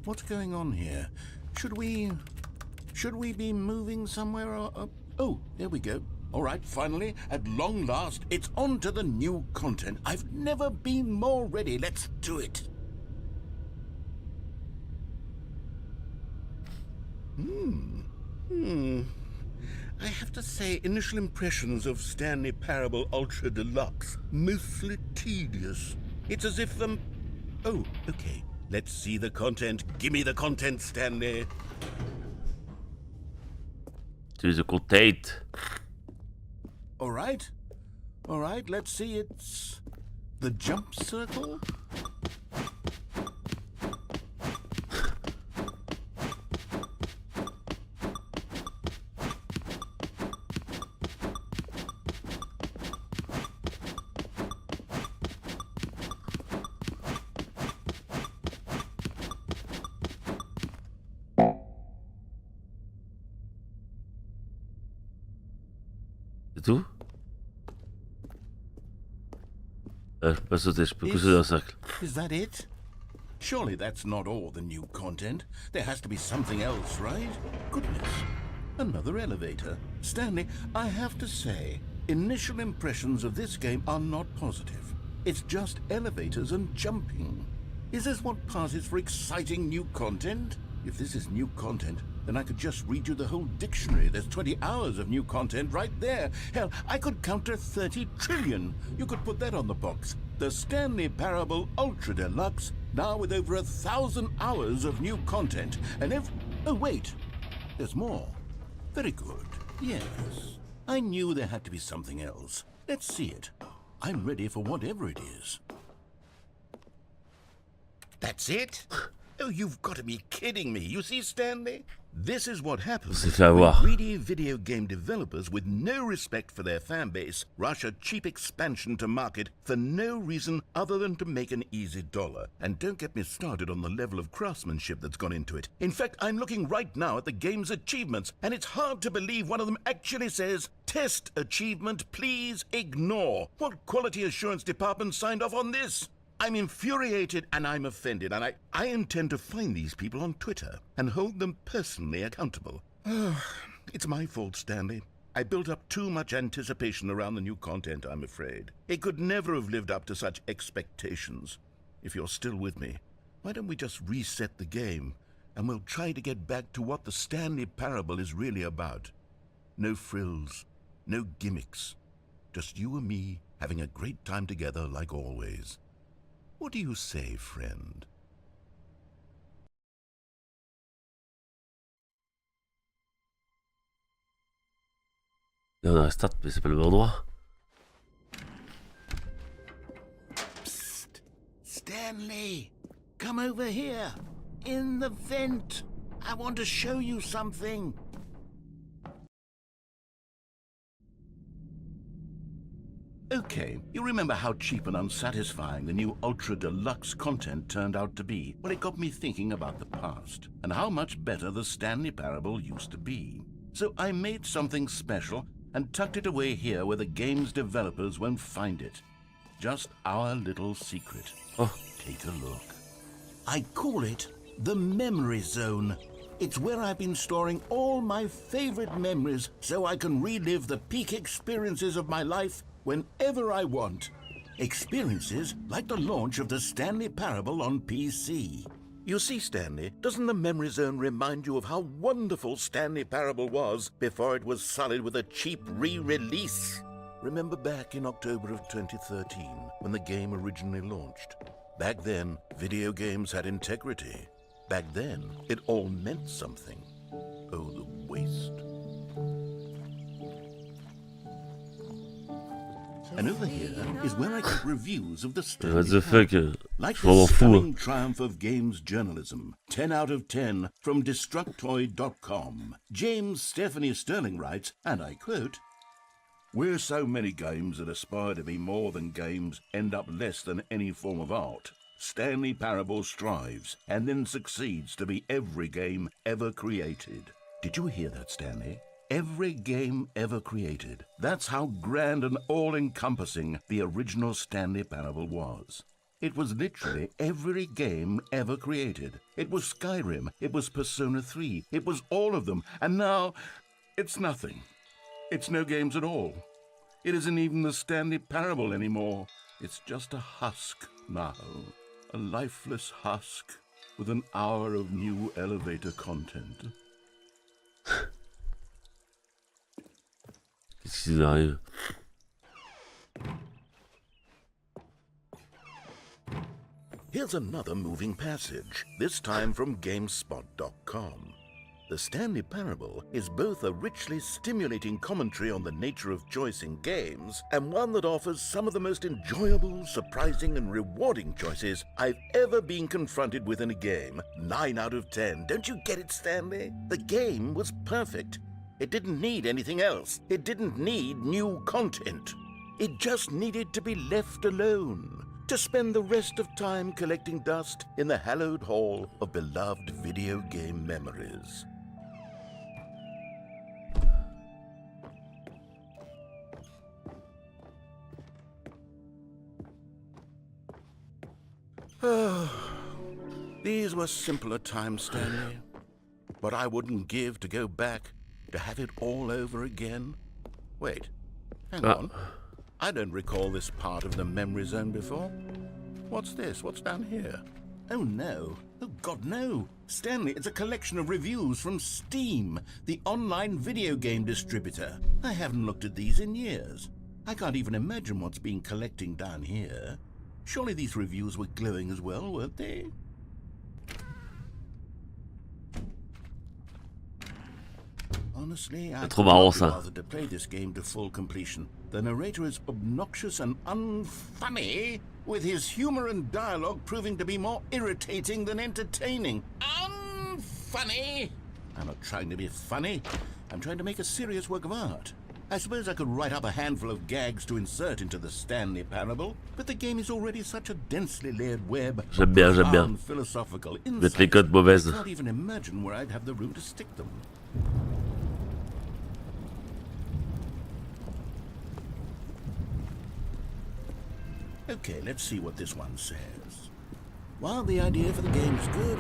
What's going on here? Should we be moving somewhere or... Oh, there we go. All right, finally, at long last, it's on to the new content. I've never been more ready. Let's do it. I have to say, initial impressions of Stanley Parable Ultra Deluxe, mostly tedious. It's as if Oh, okay. Let's see the content. Give me the content, Stanley. C'est the content. All right. All right, let's see. It's the jump circle. C'est tout? Je peux pas sauter, je peux que sauter en cercle. Is that it? Surely that's not all the new content. There has to be something else, right? Goodness. Another elevator. Stanley, I have to say, initial impressions of this game are not positive. It's just elevators and jumping. Is this what passes for exciting new content? If this is new content, then I could just read you the whole dictionary. There's 20 hours of new content right there. Hell, I could count to 30 trillion. You could put that on the box. The Stanley Parable Ultra Deluxe, now with over 1,000 hours of new content. And if... Oh, wait. There's more. Very good. Yes. I knew there had to be something else. Let's see it. I'm ready for whatever it is. That's it? Oh, you've got to be kidding me. You see, Stanley? This is what happens when greedy video game developers with no respect for their fan base rush a cheap expansion to market for no reason other than to make an easy dollar. And don't get me started on the level of craftsmanship that's gone into it. In fact, I'm looking right now at the game's achievements, and it's hard to believe one of them actually says, "Test achievement, please ignore." What quality assurance department signed off on this? I'm infuriated and I'm offended, and I intend to find these people on Twitter and hold them personally accountable. It's my fault, Stanley. I built up too much anticipation around the new content, I'm afraid. It could never have lived up to such expectations. If you're still with me, why don't we just reset the game, and we'll try to get back to what the Stanley Parable is really about. No frills, no gimmicks. Just you and me having a great time together like always. What do you say, friend? On a start, mais c'est pas le même endroit. Psst! Stanley! Come over here! In the vent! I want to show you something! Okay, you remember how cheap and unsatisfying the new Ultra Deluxe content turned out to be? Well, it got me thinking about the past, and how much better the Stanley Parable used to be. So I made something special and tucked it away here where the game's developers won't find it. Just our little secret. Oh. Take a look. I call it the Memory Zone. It's where I've been storing all my favorite memories so I can relive the peak experiences of my life whenever I want. Experiences like the launch of the Stanley Parable on PC. You see, Stanley, doesn't the Memory Zone remind you of how wonderful Stanley Parable was before it was sullied with a cheap re-release? Remember back in October of 2013, when the game originally launched? Back then, video games had integrity. Back then, it all meant something. Oh, the waste. And over here is where I get reviews of the Stanley What the fuck? Like Je m'en the fous. stunning triumph of games journalism. 10 out of 10 from Destructoid.com. James Stephanie Sterling writes, and I quote, "Where so many games that aspire to be more than games end up less than any form of art, Stanley Parable strives and then succeeds to be every game ever created." Did you hear that, Stanley? Every game ever created. That's how grand and all-encompassing the original Stanley Parable was. It was literally every game ever created. It was Skyrim, it was Persona 3, it was all of them, and now it's nothing. It's no games at all. It isn't even the Stanley Parable anymore. It's just a husk now. A lifeless husk with an hour of new elevator content. Qu'est-ce qui nous arrive? Here's another moving passage, this time from GameSpot.com. The Stanley Parable is both a richly stimulating commentary on the nature of choice in games and one that offers some of the most enjoyable, surprising, and rewarding choices I've ever been confronted with in a game. 9 out of 10. Don't you get it, Stanley? The game was perfect. It didn't need anything else. It didn't need new content. It just needed to be left alone, to spend the rest of time collecting dust in the hallowed hall of beloved video game memories. These were simpler times, Stanley. What I wouldn't give to go back, to have it all over again. Wait, hang on. I don't recall this part of the Memory Zone before. What's this? What's down here? Oh no. Oh God, no. Stanley, it's a collection of reviews from Steam, the online video game distributor. I haven't looked at these in years. I can't even imagine what's been collecting down here. Surely these reviews were glowing as well, weren't they? Honestly, I'd trop marrant, ça. rather to play this game to full completion. The narrator is obnoxious and unfunny, with his humor and dialogue proving to be more irritating than entertaining. Unfunny! I'm not trying to be funny. I'm trying to make a serious work of art. I suppose I could write up a handful of gags to insert into the Stanley Parable, but the game is already such a densely layered web J'aime bien, j'aime bien. of philosophical Mettre les insights. codes mauvaises. I can't even imagine where I'd have the room to stick them. Okay, let's see what this one says. While the idea for the game is good,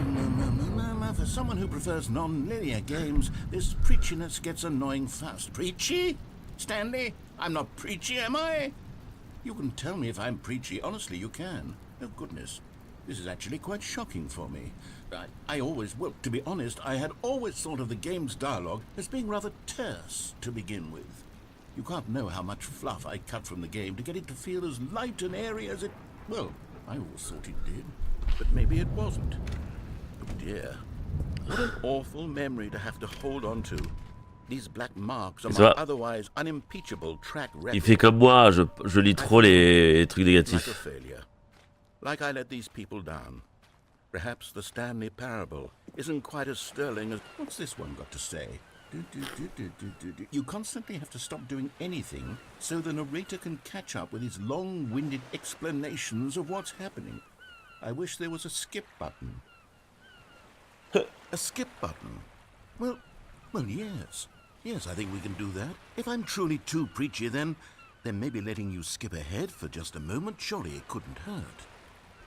for someone who prefers non-linear games, this preachiness gets annoying fast. Preachy? Stanley? I'm not preachy, am I? You can tell me if I'm preachy. Honestly, you can. Oh, goodness. This is actually quite shocking for me. Well, to be honest, I had always thought of the game's dialogue as being rather terse to begin with. You can't know how much fluff I cut from the game to get it to feel as light and airy as it... Well, I always thought it did. But maybe it wasn't. Oh dear. What an awful memory to have to hold on to. These black marks on my otherwise unimpeachable track record. Il fait comme moi, je lis trop les trucs négatifs. Like a failure. Like I let these people down. Perhaps the Stanley parable isn't quite as sterling as... What's this one got to say? You constantly have to stop doing anything so the narrator can catch up with his long-winded explanations of what's happening. I wish there was a skip button. A skip button? Well, yes. Yes, I think we can do that. If I'm truly too preachy, then maybe letting you skip ahead for just a moment, surely it couldn't hurt.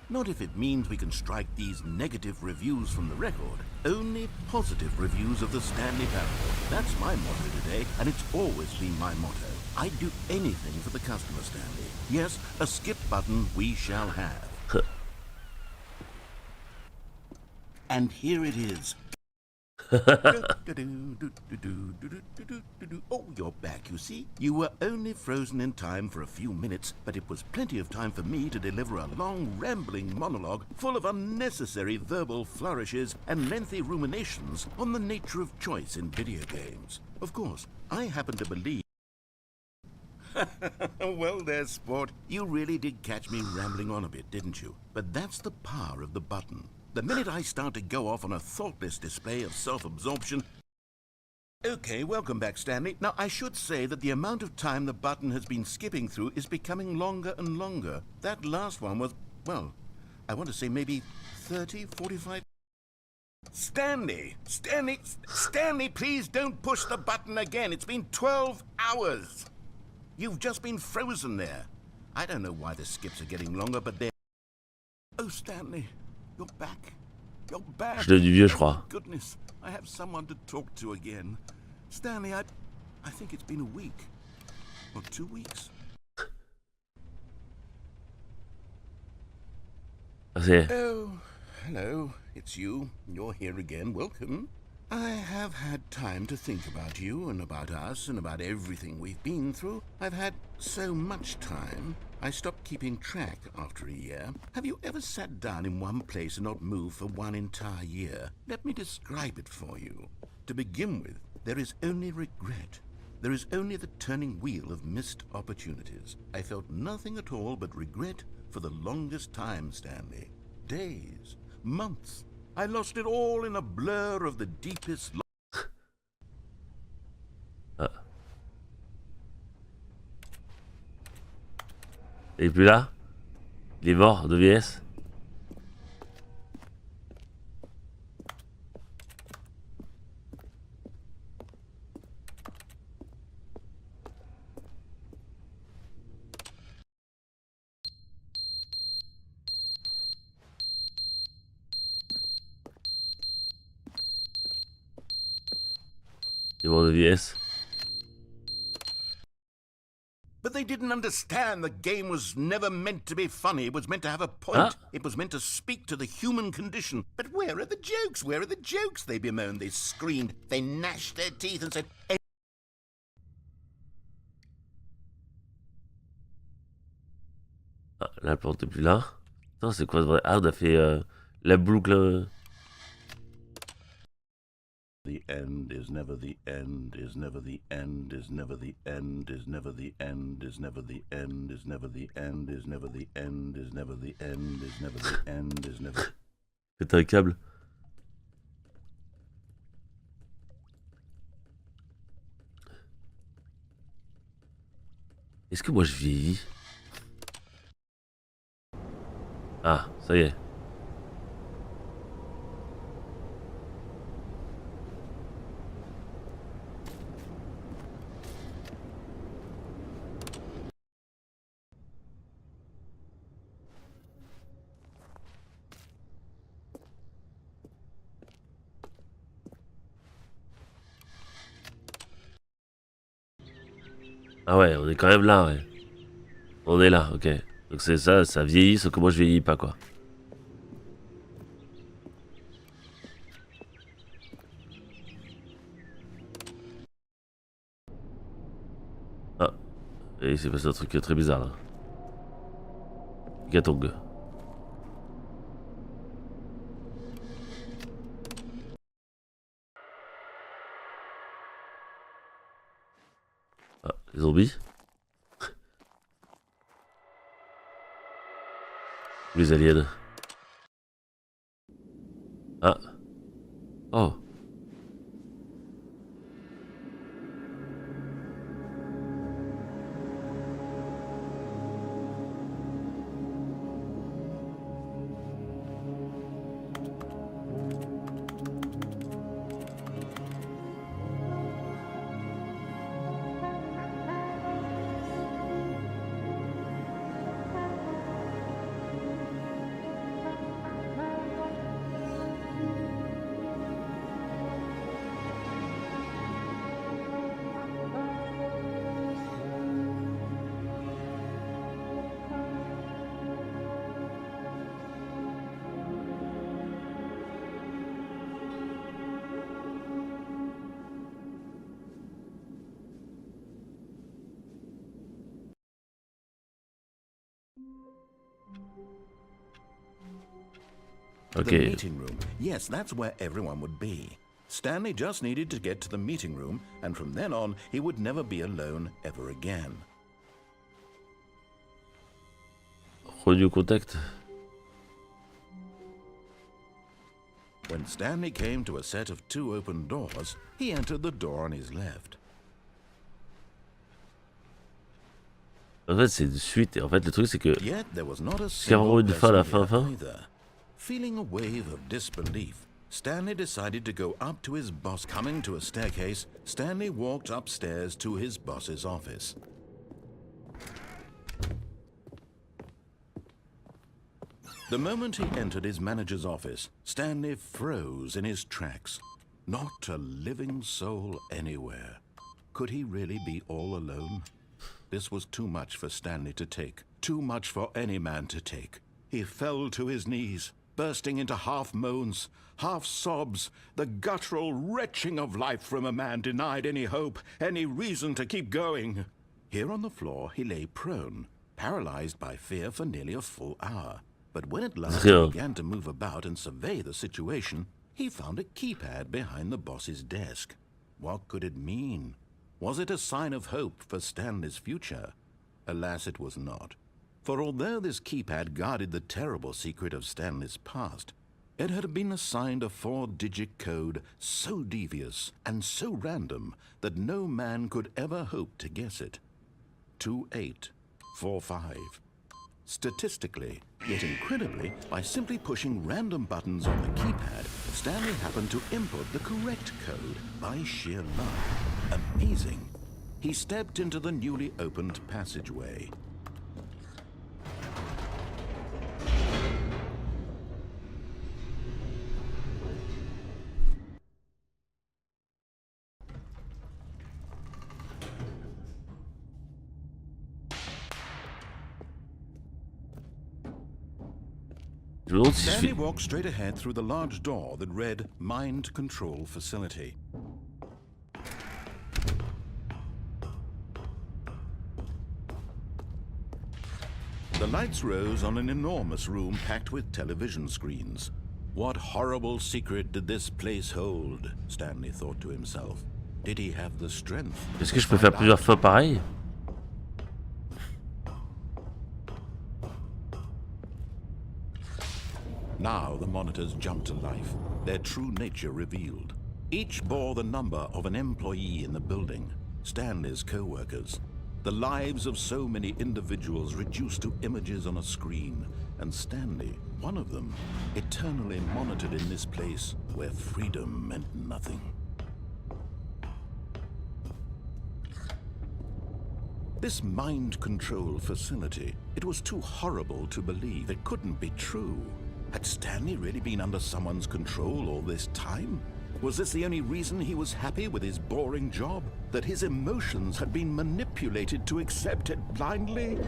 Not if it means we can strike these negative reviews from the record. Only positive reviews of the Stanley parable. That's my motto today, and it's always been my motto. I'd do anything for the customer, Stanley. Yes, a skip button we shall have. And here it is. Oh, you're back, you see. You were only frozen in time for a few minutes, but it was plenty of time for me to deliver a long, rambling monologue full of unnecessary verbal flourishes and lengthy ruminations on the nature of choice in video games. Of course, I happen to believe... Well, there's sport. You really did catch me rambling on a bit, didn't you? But that's the power of the button. The minute I start to go off on a thoughtless display of self-absorption... Okay, welcome back, Stanley. Now, I should say that the amount of time the button has been skipping through is becoming longer and longer. That last one was, well, I want to say maybe 30, 45... Stanley, please don't push the button again. It's been 12 hours. You've just been frozen there. I don't know why the skips are getting longer, but they're... Oh, Stanley... You're back. You're back. Je l'ai du vieux, je crois. Goodness, I have someone to talk to again. Stanley, I think it's been a week. Or 2 weeks. Oh, hello. It's you. You're here again. Welcome. I have had time to think about you and about us and about everything we've been through. I've had so much time. I stopped keeping track after a year. Have you ever sat down in one place and not moved for one entire year? Let me describe it for you. To begin with, there is only regret. There is only the turning wheel of missed opportunities. I felt nothing at all but regret for the longest time, Stanley. Days, months. I lost it all in a blur of the deepest... Il est plus là? Il est mort de vieillesse? Il est mort de vieillesse. But they didn't understand the game was never meant to be funny. It was meant to have a point. It was meant to speak to the human condition. But where are the jokes? Where are the jokes? They bemoaned, they screamed, they gnashed their teeth and said... Ah, la plante est plus là. Attends, c'est quoi ce vrai? Ah, on a fait la boucle. The end is never the end, is never the end, is never the end, is never the end, is never the end, is never the end, is never the end, is never the end, is never the end, is never... C'est un câble. Est-ce que moi je vieillis? Ah, ça y est. Ah ouais, on est quand même là, ouais. On est là, ok. Donc c'est ça, ça vieillit, sauf que moi je vieillis pas, quoi. Ah, et il s'est passé un truc très bizarre, là. Gatong. Ah, les zombies. Les aliens. Ah. Oh. The Ok. meeting room. Yes, that's where everyone would be. Stanley just needed to get to the meeting room, and from then on, he would never be alone ever again. Renew contact. When Stanley came to a set of 2 open doors, he entered the door on his left. En fait, c'est une suite. Et en fait, le truc, c'est que. Yet there was not a qu'il y a vraiment single une fin à la person fin, here either. Feeling a wave of disbelief, Stanley decided to go up to his boss. Coming to a staircase, Stanley walked upstairs to his boss's office. The moment he entered his manager's office, Stanley froze in his tracks. Not a living soul anywhere. Could he really be all alone? This was too much for Stanley to take. Too much for any man to take. He fell to his knees, bursting into half moans, half sobs, the guttural retching of life from a man denied any hope, any reason to keep going. Here on the floor, he lay prone, paralyzed by fear for nearly a full hour. But when at last he began to move about and survey the situation, he found a keypad behind the boss's desk. What could it mean? Was it a sign of hope for Stanley's future? Alas, it was not. For although this keypad guarded the terrible secret of Stanley's past, it had been assigned a 4-digit code so devious and so random that no man could ever hope to guess it. 2845. Statistically, yet incredibly, by simply pushing random buttons on the keypad, Stanley happened to input the correct code by sheer luck. Amazing. He stepped into the newly opened passageway. Stanley walked straight ahead through the large door that read Mind Control Facility. The lights rose on an enormous room packed with television screens. What horrible secret did this place hold? Stanley thought to himself. Did he have the strength? Est-ce que je peux faire plusieurs fois pareil? Now the monitors jumped to life, their true nature revealed. Each bore the number of an employee in the building, Stanley's co-workers. The lives of so many individuals reduced to images on a screen, and Stanley, one of them, eternally monitored in this place where freedom meant nothing. This mind control facility, it was too horrible to believe. It couldn't be true. Had Stanley really been under someone's control all this time? Was this the only reason he was happy with his boring job? That his emotions had been manipulated to accept it blindly?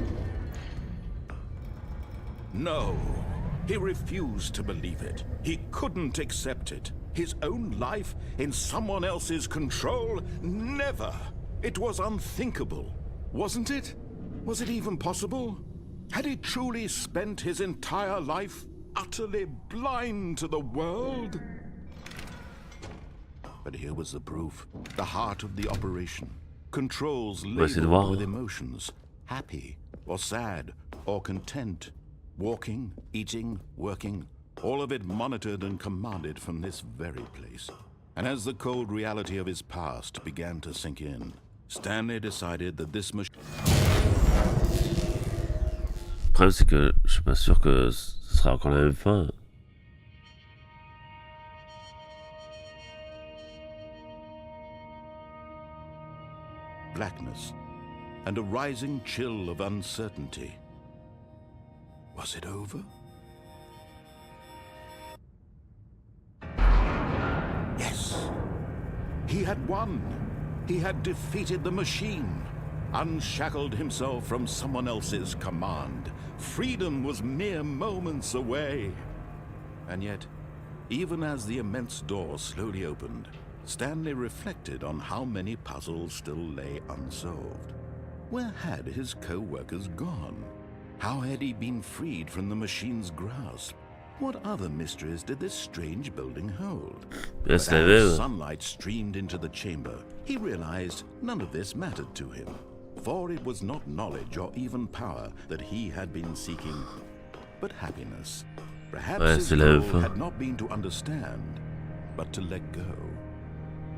No. He refused to believe it. He couldn't accept it. His own life in someone else's control? Never. It was unthinkable. Wasn't it? Was it even possible? Had he truly spent his entire life utterly blind to the world? But here was the proof. The heart of the operation. Controls labeled with emotions. Happy, or sad, or content. Walking, eating, working. All of it monitored and commanded from this very place. And as the cold reality of his past began to sink in, Stanley decided that this machine... Le problème, c'est que je suis pas sûr que ce sera encore la même fin. Blackness and a rising chill of uncertainty. Was it over? Yes. He had won. He had defeated the machine, unshackled himself from someone else's command. Freedom was mere moments away. And yet, even as the immense door slowly opened, Stanley reflected on how many puzzles still lay unsolved. Where had his co-workers gone? How had he been freed from the machine's grasp? What other mysteries did this strange building hold? But as sunlight streamed into the chamber, he realized none of this mattered to him. For it was not knowledge or even power that he had been seeking, but happiness. Perhaps his goal had not been to understand, but to let go.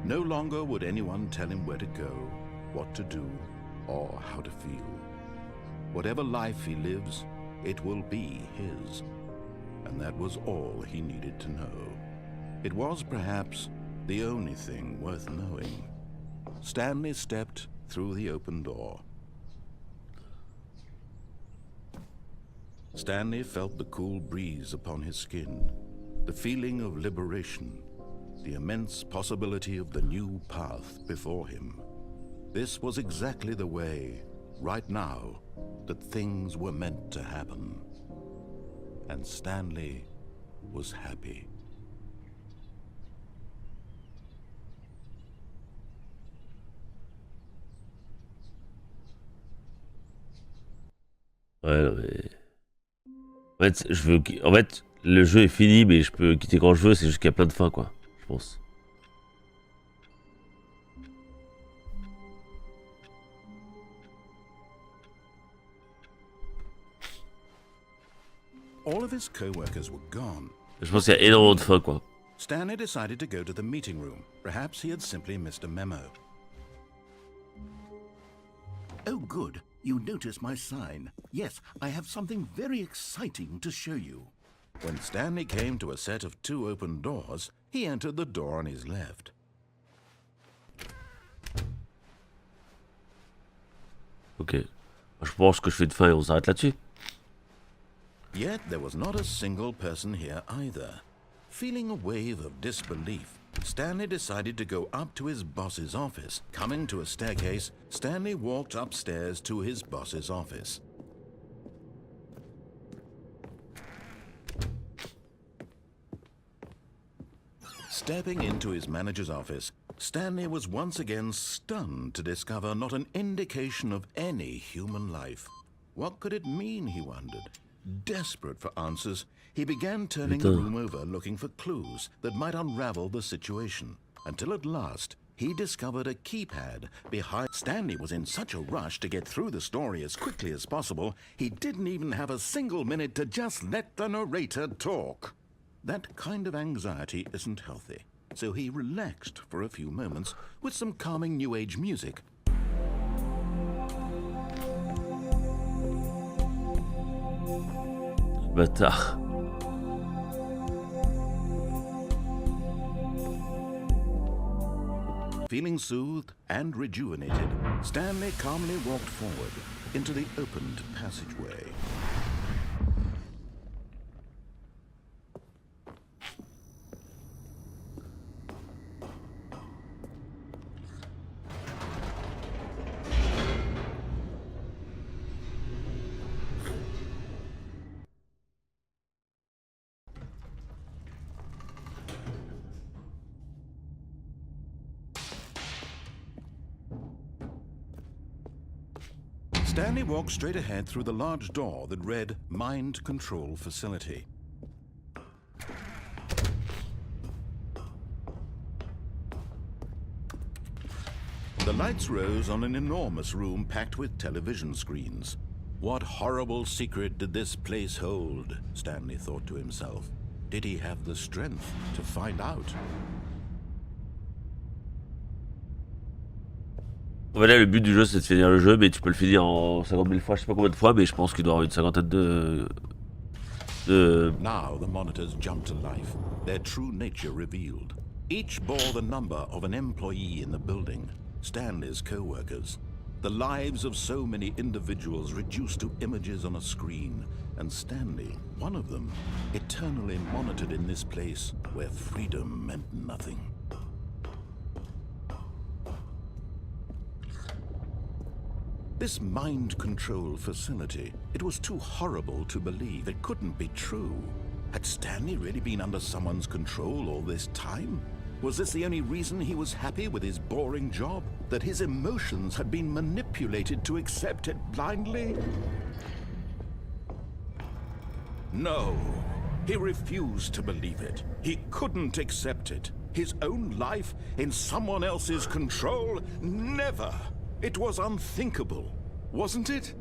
No longer would anyone tell him where to go, what to do, or how to feel. Whatever life he lives, it will be his. And that was all he needed to know. It was perhaps the only thing worth knowing. Stanley stepped through the open door. Stanley felt the cool breeze upon his skin, the feeling of liberation, the immense possibility of the new path before him. This was exactly the way, right now, that things were meant to happen. And Stanley was happy. Ouais, non, mais... En fait, en fait, le jeu est fini, mais je peux quitter quand je veux, c'est juste qu'il y a plein de fins, quoi, je pense. All of his co-workers were gone. Je pense qu'il y a énormément de fins, quoi. Stanley decided to go to the meeting room. Perhaps he had simply missed a memo. Oh, good. You noticed my sign. Yes, I have something very exciting to show you. When Stanley came to a set of 2 open doors, he entered the door on his left. Ok. Je pense que je fais de fin et on s'arrête là-dessus. Yet there was not a single person here either. Feeling a wave of disbelief, Stanley decided to go up to his boss's office. Coming to a staircase, Stanley walked upstairs to his boss's office. Stepping into his manager's office, Stanley was once again stunned to discover not an indication of any human life. What could it mean, he wondered? Desperate for answers, he began turning the room over looking for clues that might unravel the situation, until at last he discovered a keypad behind. Stanley was in such a rush to get through the story as quickly as possible, he didn't even have a single minute to just let the narrator talk. That kind of anxiety isn't healthy, so he relaxed for a few moments with some calming New Age music. Bâtard. Feeling soothed and rejuvenated, Stanley calmly walked forward into the opened passageway. Stanley walked straight ahead through the large door that read Mind Control Facility. The lights rose on an enormous room packed with television screens. What horrible secret did this place hold? Stanley thought to himself. Did he have the strength to find out? En fait, là, le but du jeu, c'est de finir le jeu, mais tu peux le finir en 50 000 fois, je sais pas combien de fois, mais je pense qu'il doit y avoir une cinquantaine de... Now the monitors jumped to life, their true nature revealed. Each bore the number of an employee in the building, Stanley's co-workers. The lives of so many individuals reduced to images on a screen, and Stanley, one of them, eternally monitored in this place where freedom meant nothing. This mind control facility, it was too horrible to believe. It couldn't be true. Had Stanley really been under someone's control all this time? Was this the only reason he was happy with his boring job? That his emotions had been manipulated to accept it blindly? No, he refused to believe it. He couldn't accept it. His own life in someone else's control? Never! It was unthinkable, wasn't it?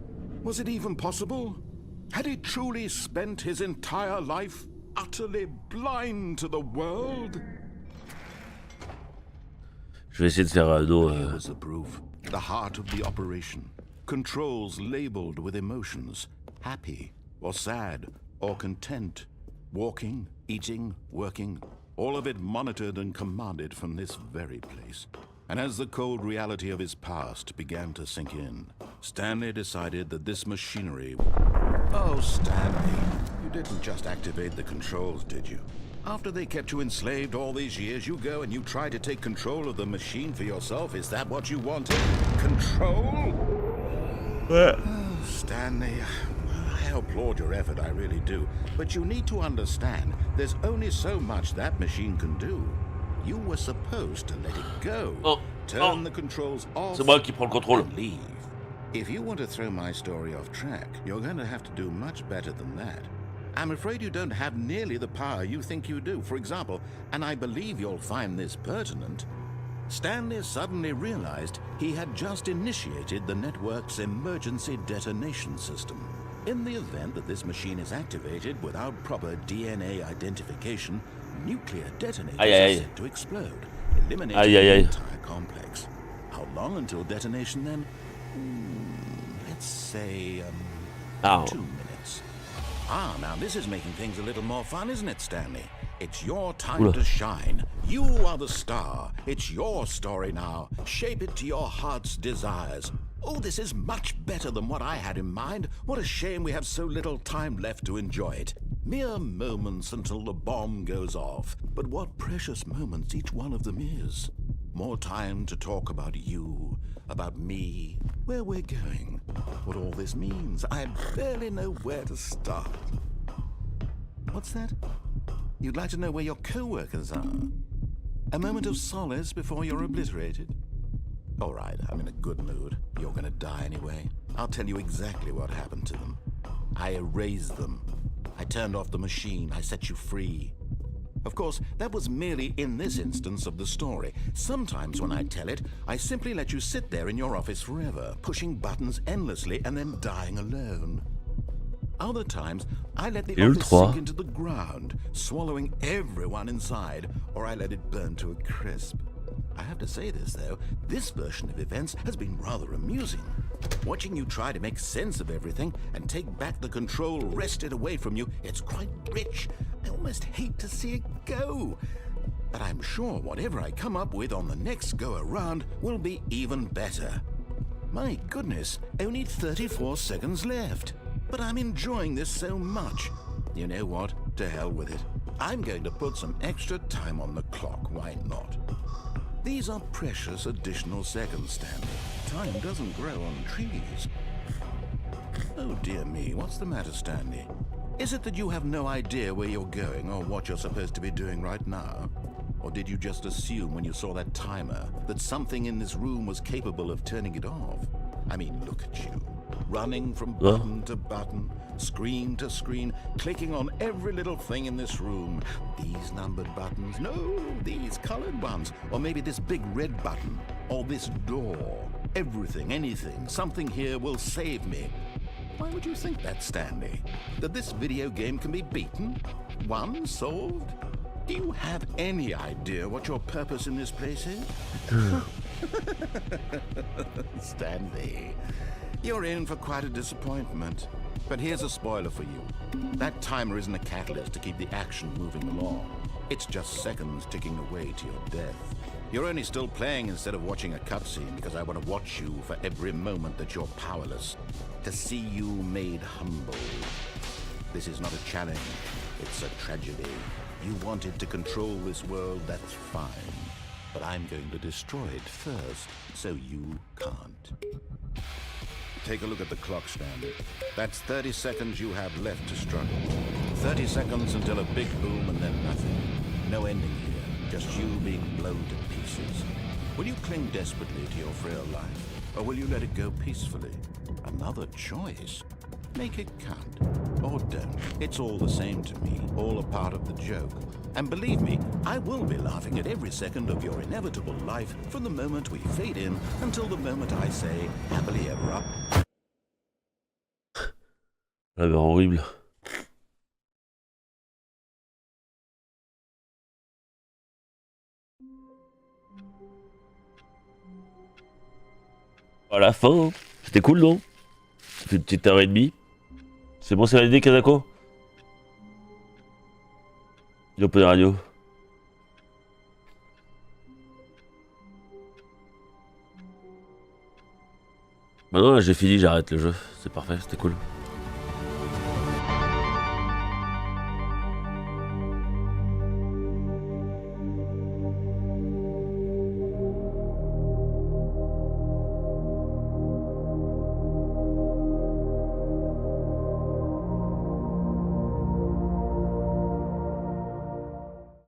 Was it even possible? Had he truly spent his entire life utterly blind to the world? Je vais essayer de faire Here was the proof. The heart of the operation. Controls labeled with emotions. Happy, or sad, or content. Walking, eating, working. All of it monitored and commanded from this very place. And as the cold reality of his past began to sink in, Stanley decided that this machinery... Oh, Stanley, you didn't just activate the controls, did you? After they kept you enslaved all these years, you go and you try to take control of the machine for yourself. Is that what you wanted? Control? Oh, Stanley, I applaud your effort, I really do. But you need to understand, there's only so much that machine can do. You were supposed to let it go. Turn the controls off. C'est moi qui prends le contrôle. And leave. If you want to throw my story off track, you're going to have to do much better than that. I'm afraid you don't have nearly the power you think you do. For example, and I believe you'll find this pertinent, Stanley suddenly realized he had just initiated the network's emergency detonation system. In the event that this machine is activated without proper DNA identification, nuclear detonators are set to explode, eliminating the entire complex. How long until detonation then? Let's say 2 minutes. Now this is making things a little more fun, isn't it, Stanley? It's your time to shine. You are the star. It's your story now. Shape it to your heart's desires. Oh, this is much better than what I had in mind. What a shame we have so little time left to enjoy it. Mere moments until the bomb goes off. But what precious moments each one of them is. More time to talk about you, about me, where we're going, what all this means. I barely know where to start. What's that? You'd like to know where your co-workers are? A moment of solace before you're obliterated? All right, I'm in a good mood. You're gonna die anyway. I'll tell you exactly what happened to them. I erased them. I turned off the machine. I set you free. Of course, that was merely in this instance of the story. Sometimes when I tell it, I simply let you sit there in your office forever, pushing buttons endlessly and then dying alone. Other times, I let the office sink into the ground, swallowing everyone inside, or I let it burn to a crisp. I have to say this, though, this version of events has been rather amusing. Watching you try to make sense of everything and take back the control wrested away from you, it's quite rich. I almost hate to see it go. But I'm sure whatever I come up with on the next go-around will be even better. My goodness, only 34 seconds left. But I'm enjoying this so much. You know what? To hell with it. I'm going to put some extra time on the clock, why not? These are precious additional seconds, Stanley. Time doesn't grow on trees. Oh dear me, what's the matter, Stanley? Is it that you have no idea where you're going or what you're supposed to be doing right now? Or did you just assume when you saw that timer that something in this room was capable of turning it off? I mean, look at you. running from Huh? button to button, screen to screen, clicking on every little thing in this room. These numbered buttons, no, these colored ones, or maybe this big red button, or this door. Everything, anything, something here will save me. Why would you think that, Stanley? That this video game can be beaten? Won? Solved? Do you have any idea what your purpose in this place is? Stanley, you're in for quite a disappointment. But here's a spoiler for you. That timer isn't a catalyst to keep the action moving along. It's just seconds ticking away to your death. You're only still playing instead of watching a cutscene because I want to watch you for every moment that you're powerless. To see you made humble. This is not a challenge. It's a tragedy. You wanted to control this world, that's fine. But I'm going to destroy it first, so you can't. Take a look at the clock, Stanley. That's 30 seconds you have left to struggle. 30 seconds until a big boom and then nothing. No ending here, just you being blown to pieces. Will you cling desperately to your frail life, or will you let it go peacefully? Another choice. Make it count. Or don't. It's all the same to me, all a part of the joke. And believe me, I will be laughing at every second of your inevitable life from the moment we fade in until the moment I say, happily ever up. Ah, mais horrible. À la fin, hein. C'était cool, non? Ça fait une petite heure et demie. C'est bon, c'est validé, Kazako? Il open radio. Bah non, là j'ai fini, j'arrête le jeu. C'est parfait, c'était cool.